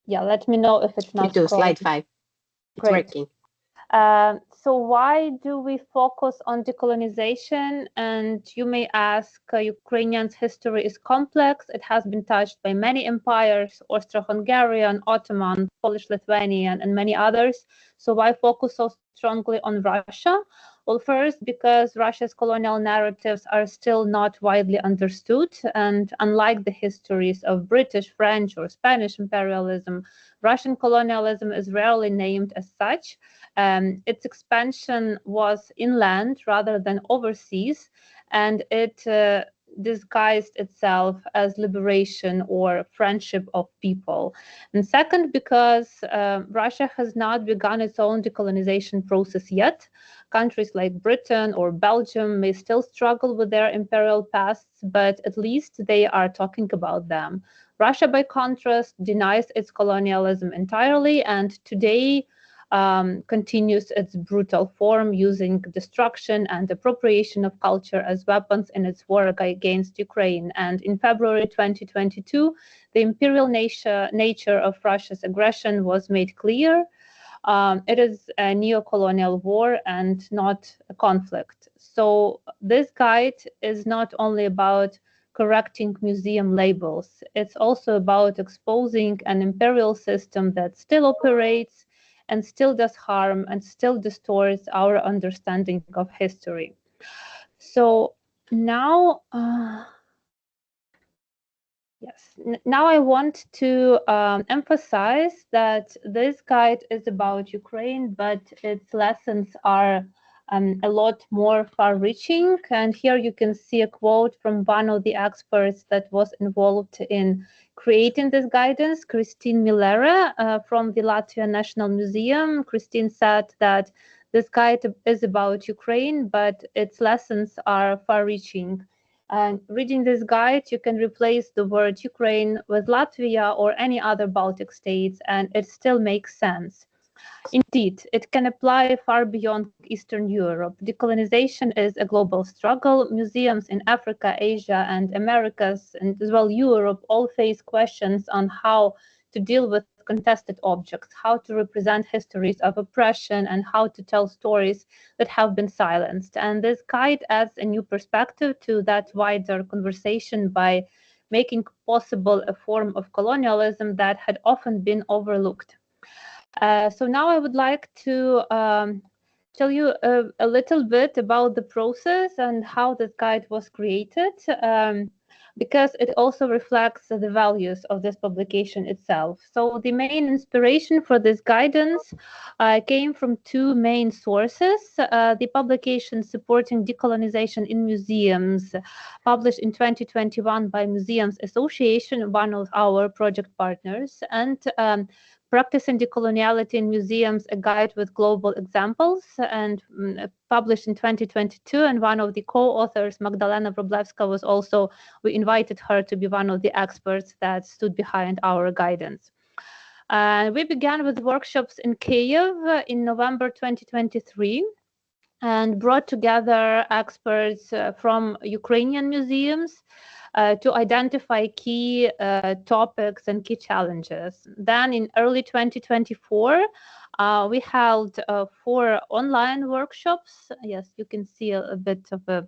Yeah, let me know if it's You not do slide scrolling. 5. It's Great. working. So why do we focus on decolonization? And you may ask, Ukrainians' history is complex. It has been touched by many empires, Austro-Hungarian, Ottoman, Polish-Lithuanian, and many others. So why focus so strongly on Russia? Well, first, because Russia's colonial narratives are still not widely understood. And unlike the histories of British, French, or Spanish imperialism, Russian colonialism is rarely named as such. Its expansion was inland rather than overseas, and it disguised itself as liberation or friendship of people. And second, because Russia has not begun its own decolonization process yet. Countries like Britain or Belgium may still struggle with their imperial pasts, but at least they are talking about them. Russia, by contrast, denies its colonialism entirely, and today continues its brutal form, using destruction and appropriation of culture as weapons in its war against Ukraine. And in February 2022, the imperial nature of Russia's aggression was made clear. It is a neo-colonial war and not a conflict. So this guide is not only about correcting museum labels, it's also about exposing an imperial system that still operates and still does harm and still distorts our understanding of history. So now, yes, now I want to emphasize that this guide is about Ukraine, but its lessons are a lot more far-reaching. And here you can see a quote from one of the experts that was involved in creating this guidance, Christine Millera from the Latvian National Museum. Christine said that this guide is about Ukraine, but its lessons are far-reaching. And reading this guide, you can replace the word Ukraine with Latvia or any other Baltic states, and it still makes sense. Indeed, it can apply far beyond Eastern Europe. Decolonization is a global struggle. Museums in Africa, Asia, and Americas, and as well Europe, all face questions on how to deal with contested objects, how to represent histories of oppression, and how to tell stories that have been silenced. And this guide adds a new perspective to that wider conversation by making possible a form of colonialism that had often been overlooked. So now I would like to tell you a little bit about the process and how this guide was created, because it also reflects the values of this publication itself. So the main inspiration for this guidance came from two main sources. The publication Supporting Decolonization in Museums, published in 2021 by Museums Association, one of our project partners, and Practicing Decoloniality in Museums, a Guide with Global Examples, and published in 2022. And one of the co-authors, Magdalena Wroblewska, was also, we invited her to be one of the experts that stood behind our guidance. We began with workshops in Kyiv in November 2023 and brought together experts from Ukrainian museums to identify key topics and key challenges. Then in early 2024, we held 4 online workshops. Yes, you can see a bit of a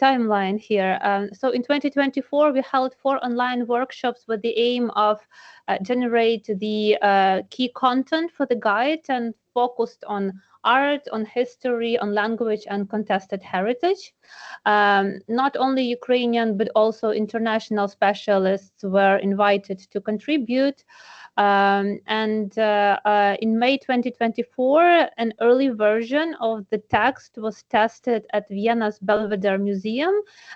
timeline here. So in 2024, we held 4 online workshops with the aim of generate the key content for the guide and focused on art, on history, on language, and contested heritage. Not only Ukrainian, but also international specialists were invited to contribute. In May 2024, an early version of the text was tested at Vienna's Belvedere Museum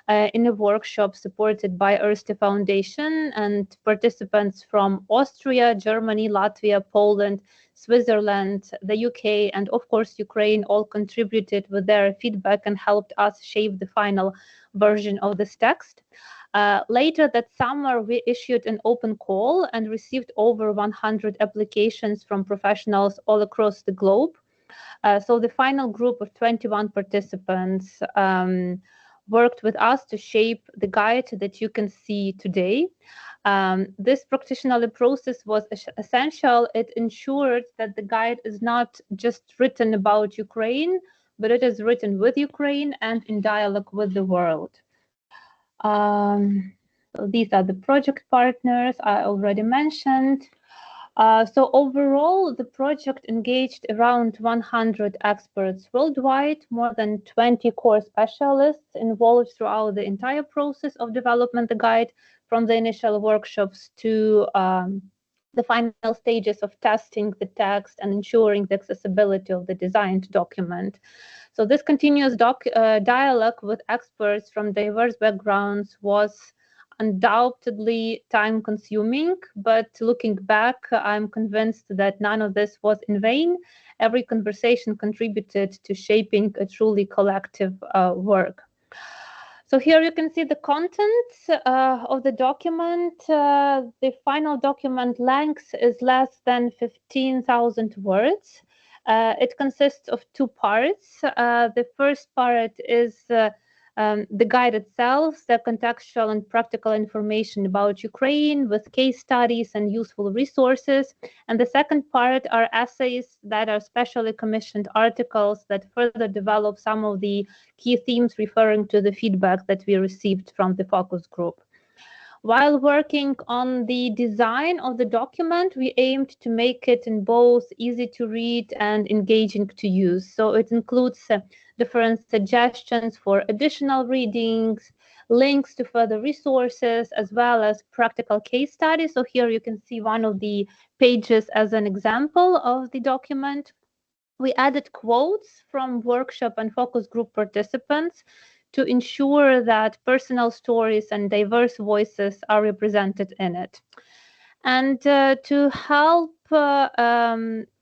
in a workshop supported by Erste Foundation, and participants from Austria, Germany, Latvia, Poland, Switzerland, the UK, and of course Ukraine all contributed with their feedback and helped us shape the final version of this text. Later that summer, we issued an open call and received over 100 applications from professionals all across the globe. So the final group of 21 participants worked with us to shape the guide that you can see today. This practitioner process was essential. It ensured that the guide is not just written about Ukraine, but it is written with Ukraine and in dialogue with the world. So these are the project partners I already mentioned. So overall, the project engaged around 100 experts worldwide, more than 20 core specialists involved throughout the entire process of development the guide, from the initial workshops to the final stages of testing the text and ensuring the accessibility of the designed document. So this continuous dialogue with experts from diverse backgrounds was undoubtedly time-consuming, but looking back, I'm convinced that none of this was in vain. Every conversation contributed to shaping a truly collective work. So here you can see the contents of the document. The final document length is less than 15,000 words. It consists of 2 parts. The first part is the guide itself, the contextual and practical information about Ukraine with case studies and useful resources. And the second part are essays that are specially commissioned articles that further develop some of the key themes referring to the feedback that we received from the focus group. While working on the design of the document, we aimed to make it in both easy to read and engaging to use. So it includes different suggestions for additional readings, links to further resources, as well as practical case studies. So here you can see one of the pages as an example of the document. We added quotes from workshop and focus group participants to ensure that personal stories and diverse voices are represented in it. And to help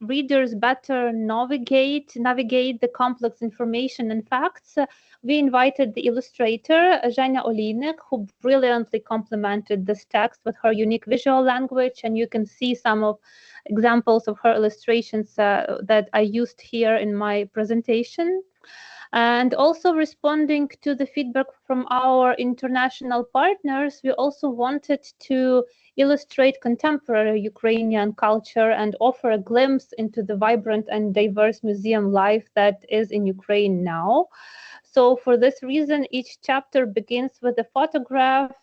readers better navigate the complex information and facts, we invited the illustrator, Zhenya Olinik, who brilliantly complemented this text with her unique visual language. And you can see some of examples of her illustrations that I used here in my presentation. And also responding to the feedback from our international partners, we also wanted to illustrate contemporary Ukrainian culture and offer a glimpse into the vibrant and diverse museum life that is in Ukraine now. So for this reason, each chapter begins with a photograph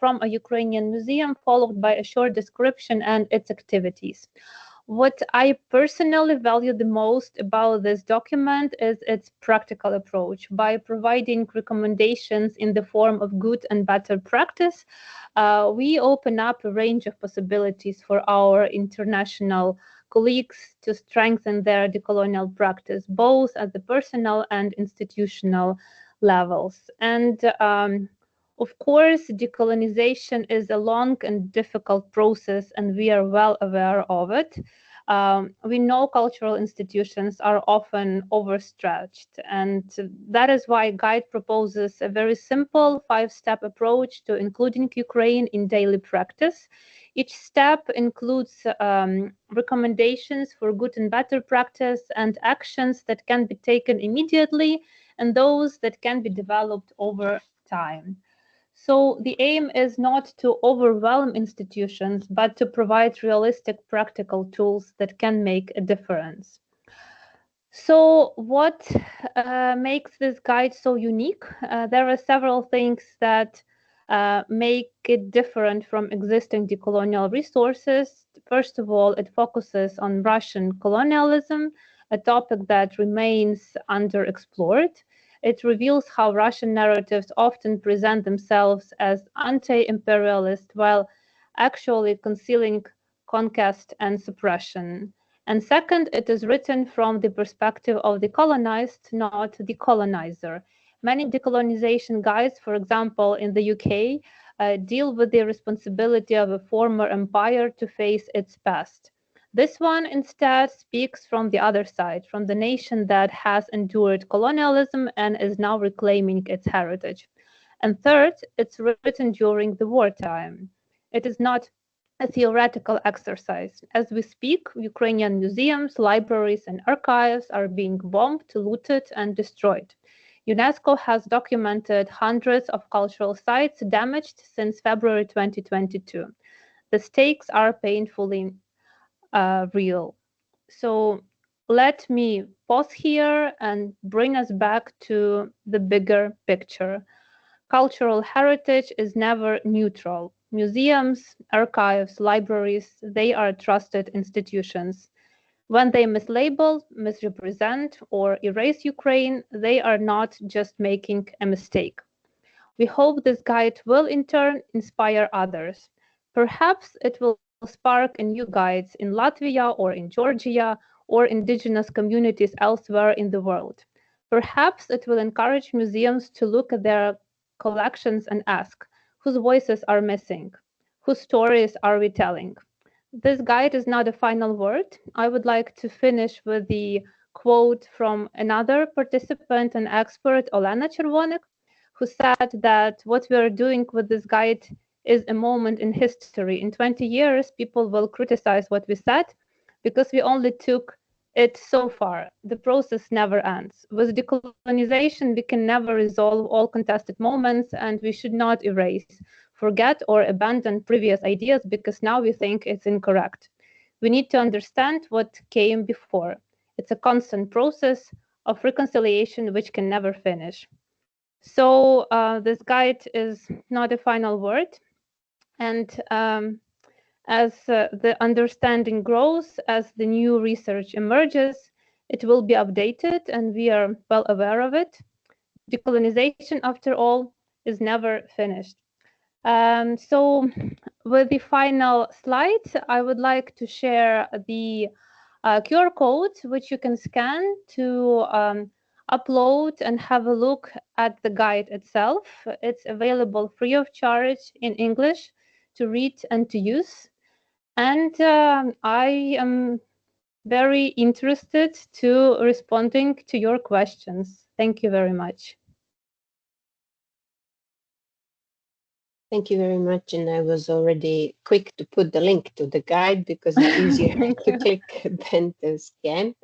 from a Ukrainian museum, followed by a short description and its activities. What I personally value the most about this document is its practical approach. By providing recommendations in the form of good and better practice, we open up a range of possibilities for our international colleagues to strengthen their decolonial practice, both at the personal and institutional levels. And Of course, decolonization is a long and difficult process, and we are well aware of it. We know cultural institutions are often overstretched, and that is why Guide proposes a very simple five-step approach to including Ukraine in daily practice. Each step includes recommendations for good and better practice and actions that can be taken immediately and those that can be developed over time. So the aim is not to overwhelm institutions, but to provide realistic practical tools that can make a difference. So what makes this guide so unique? There are several things that make it different from existing decolonial resources. First of all, it focuses on Russian colonialism, a topic that remains underexplored. It reveals how Russian narratives often present themselves as anti-imperialist while actually concealing conquest and suppression. And second, it is written from the perspective of the colonized, not the colonizer. Many decolonization guides, for example, in the UK, deal with the responsibility of a former empire to face its past. This one instead speaks from the other side, from the nation that has endured colonialism and is now reclaiming its heritage. And third, it's written during the wartime. It is not a theoretical exercise. As we speak, Ukrainian museums, libraries, and archives are being bombed, looted, and destroyed. UNESCO has documented hundreds of cultural sites damaged since February 2022. The stakes are painfully real. So let me pause here and bring us back to the bigger picture. Cultural heritage is never neutral. Museums, archives, libraries, they are trusted institutions. When they mislabel, misrepresent, or erase Ukraine, they are not just making a mistake. We hope this guide will in turn inspire others. Perhaps it will spark a new guides in Latvia or in Georgia or indigenous communities elsewhere in the world. Perhaps it will encourage museums to look at their collections and ask, whose voices are missing? Whose stories are we telling? This guide is not a final word. I would like to finish with the quote from another participant and expert, Olena Chervonik, who said that what we are doing with this guide is a moment in history. In 20 years, people will criticize what we said because we only took it so far. The process never ends. With decolonization, we can never resolve all contested moments, and we should not erase, forget, or abandon previous ideas because now we think it's incorrect. We need to understand what came before. It's a constant process of reconciliation which can never finish. So this guide is not a final word. And as the understanding grows, as the new research emerges, it will be updated, and we are well aware of it. Decolonization, after all, is never finished. So with the final slide, I would like to share the QR code, which you can scan to upload and have a look at the guide itself. It's available free of charge in English to read and to use. And I am very interested to responding to your questions. Thank you very much. Thank you very much. And I was already quick to put the link to the guide because it's easier to click than to scan.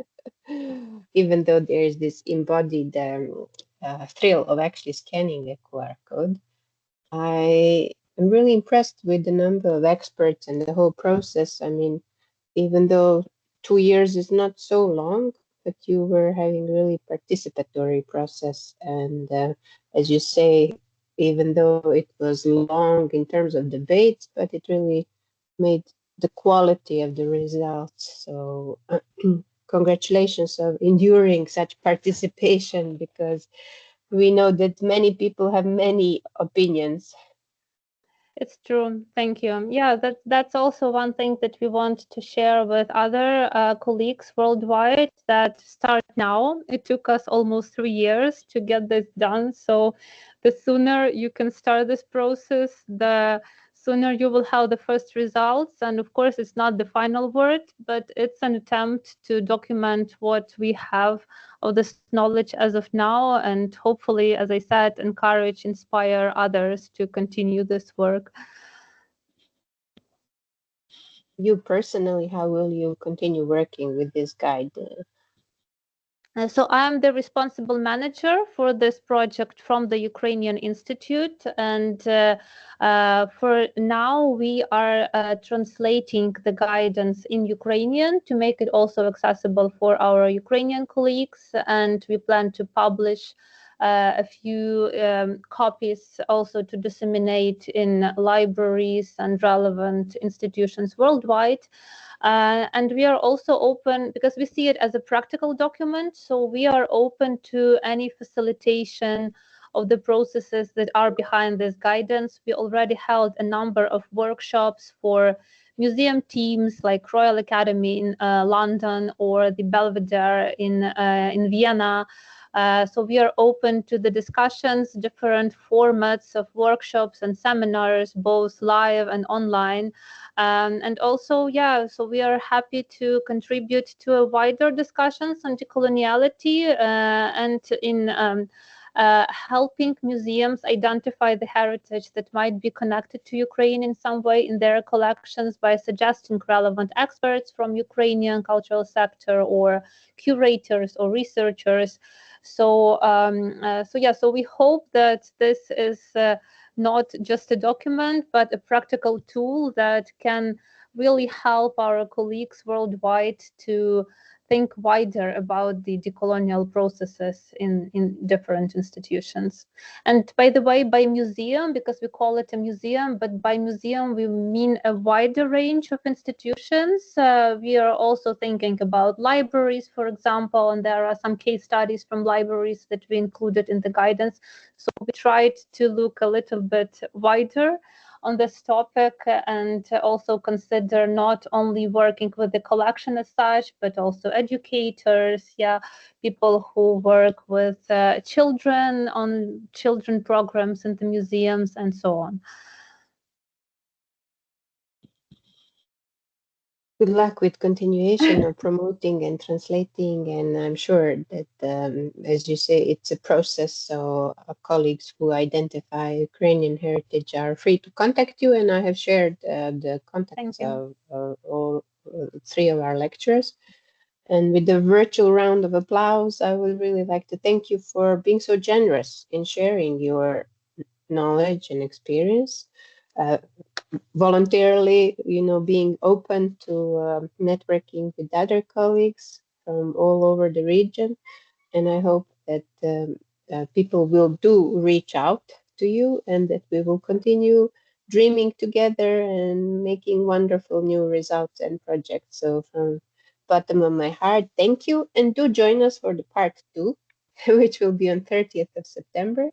Even though there is this embodied thrill of actually scanning a QR code. I am really impressed with the number of experts and the whole process. I mean, even though 2 years is not so long, but you were having really participatory process. And as you say, even though it was long in terms of debates, but it really made the quality of the results. So congratulations of enduring such participation, because we know that many people have many opinions. It's true. Thank you. Yeah, that's also one thing that we want to share with other colleagues worldwide that start now. It took us almost 3 years to get this done. So the sooner you can start this process, the sooner you will have the first results. And of course, it's not the final word, but it's an attempt to document what we have of this knowledge as of now, and hopefully, as I said, encourage, inspire others to continue this work. You personally, how will you continue working with this guide? So I'm the responsible manager for this project from the Ukrainian Institute, and for now we are translating the guidance in Ukrainian to make it also accessible for our Ukrainian colleagues, and we plan to publish a few copies also to disseminate in libraries and relevant institutions worldwide. And we are also open because we see it as a practical document. So we are open to any facilitation of the processes that are behind this guidance. We already held a number of workshops for museum teams like Royal Academy in London or the Belvedere in Vienna. So we are open to the discussions, different formats of workshops and seminars, both live and online. And also, yeah, so we are happy to contribute to a wider discussions on decoloniality and in helping museums identify the heritage that might be connected to Ukraine in some way in their collections by suggesting relevant experts from Ukrainian cultural sector or curators or researchers. So, so we hope that this is not just a document, but a practical tool that can really help our colleagues worldwide to think wider about the decolonial processes in different institutions. And by the way, by museum, because we call it a museum, but by museum we mean a wider range of institutions. We are also thinking about libraries, for example, and there are some case studies from libraries that we included in the guidance. So we tried to look a little bit wider on this topic and also consider not only working with the collection as such, but also educators, people who work with children on children programs in the museums and so on. Good luck with continuation of promoting and translating, and I'm sure that, as you say, it's a process, so our colleagues who identify Ukrainian heritage are free to contact you, and I have shared the contacts of all three of our lecturers. And with the virtual round of applause, I would really like to thank you for being so generous in sharing your knowledge and experience. Voluntarily, being open to networking with other colleagues from all over the region. And I hope that people will do reach out to you and that we will continue dreaming together and making wonderful new results and projects. So from bottom of my heart, thank you. And do join us for the part 2, which will be on 30th of September.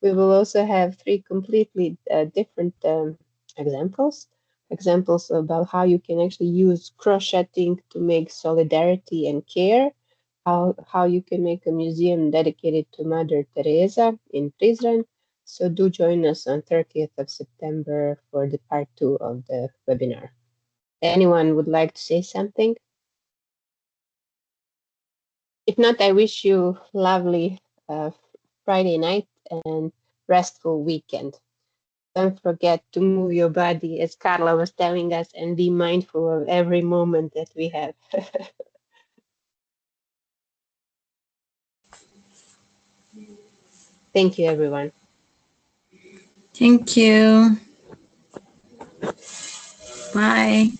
We will also have 3 completely different examples about how you can actually use crocheting to make solidarity and care, how you can make a museum dedicated to Mother Teresa in Prizren. So do join us on 30th of September for the part 2 of the webinar. Anyone would like to say something? If not, I wish you lovely Friday night and restful weekend. Don't forget to move your body, as Carla was telling us, and be mindful of every moment that we have. Thank you, everyone. Thank you. Bye.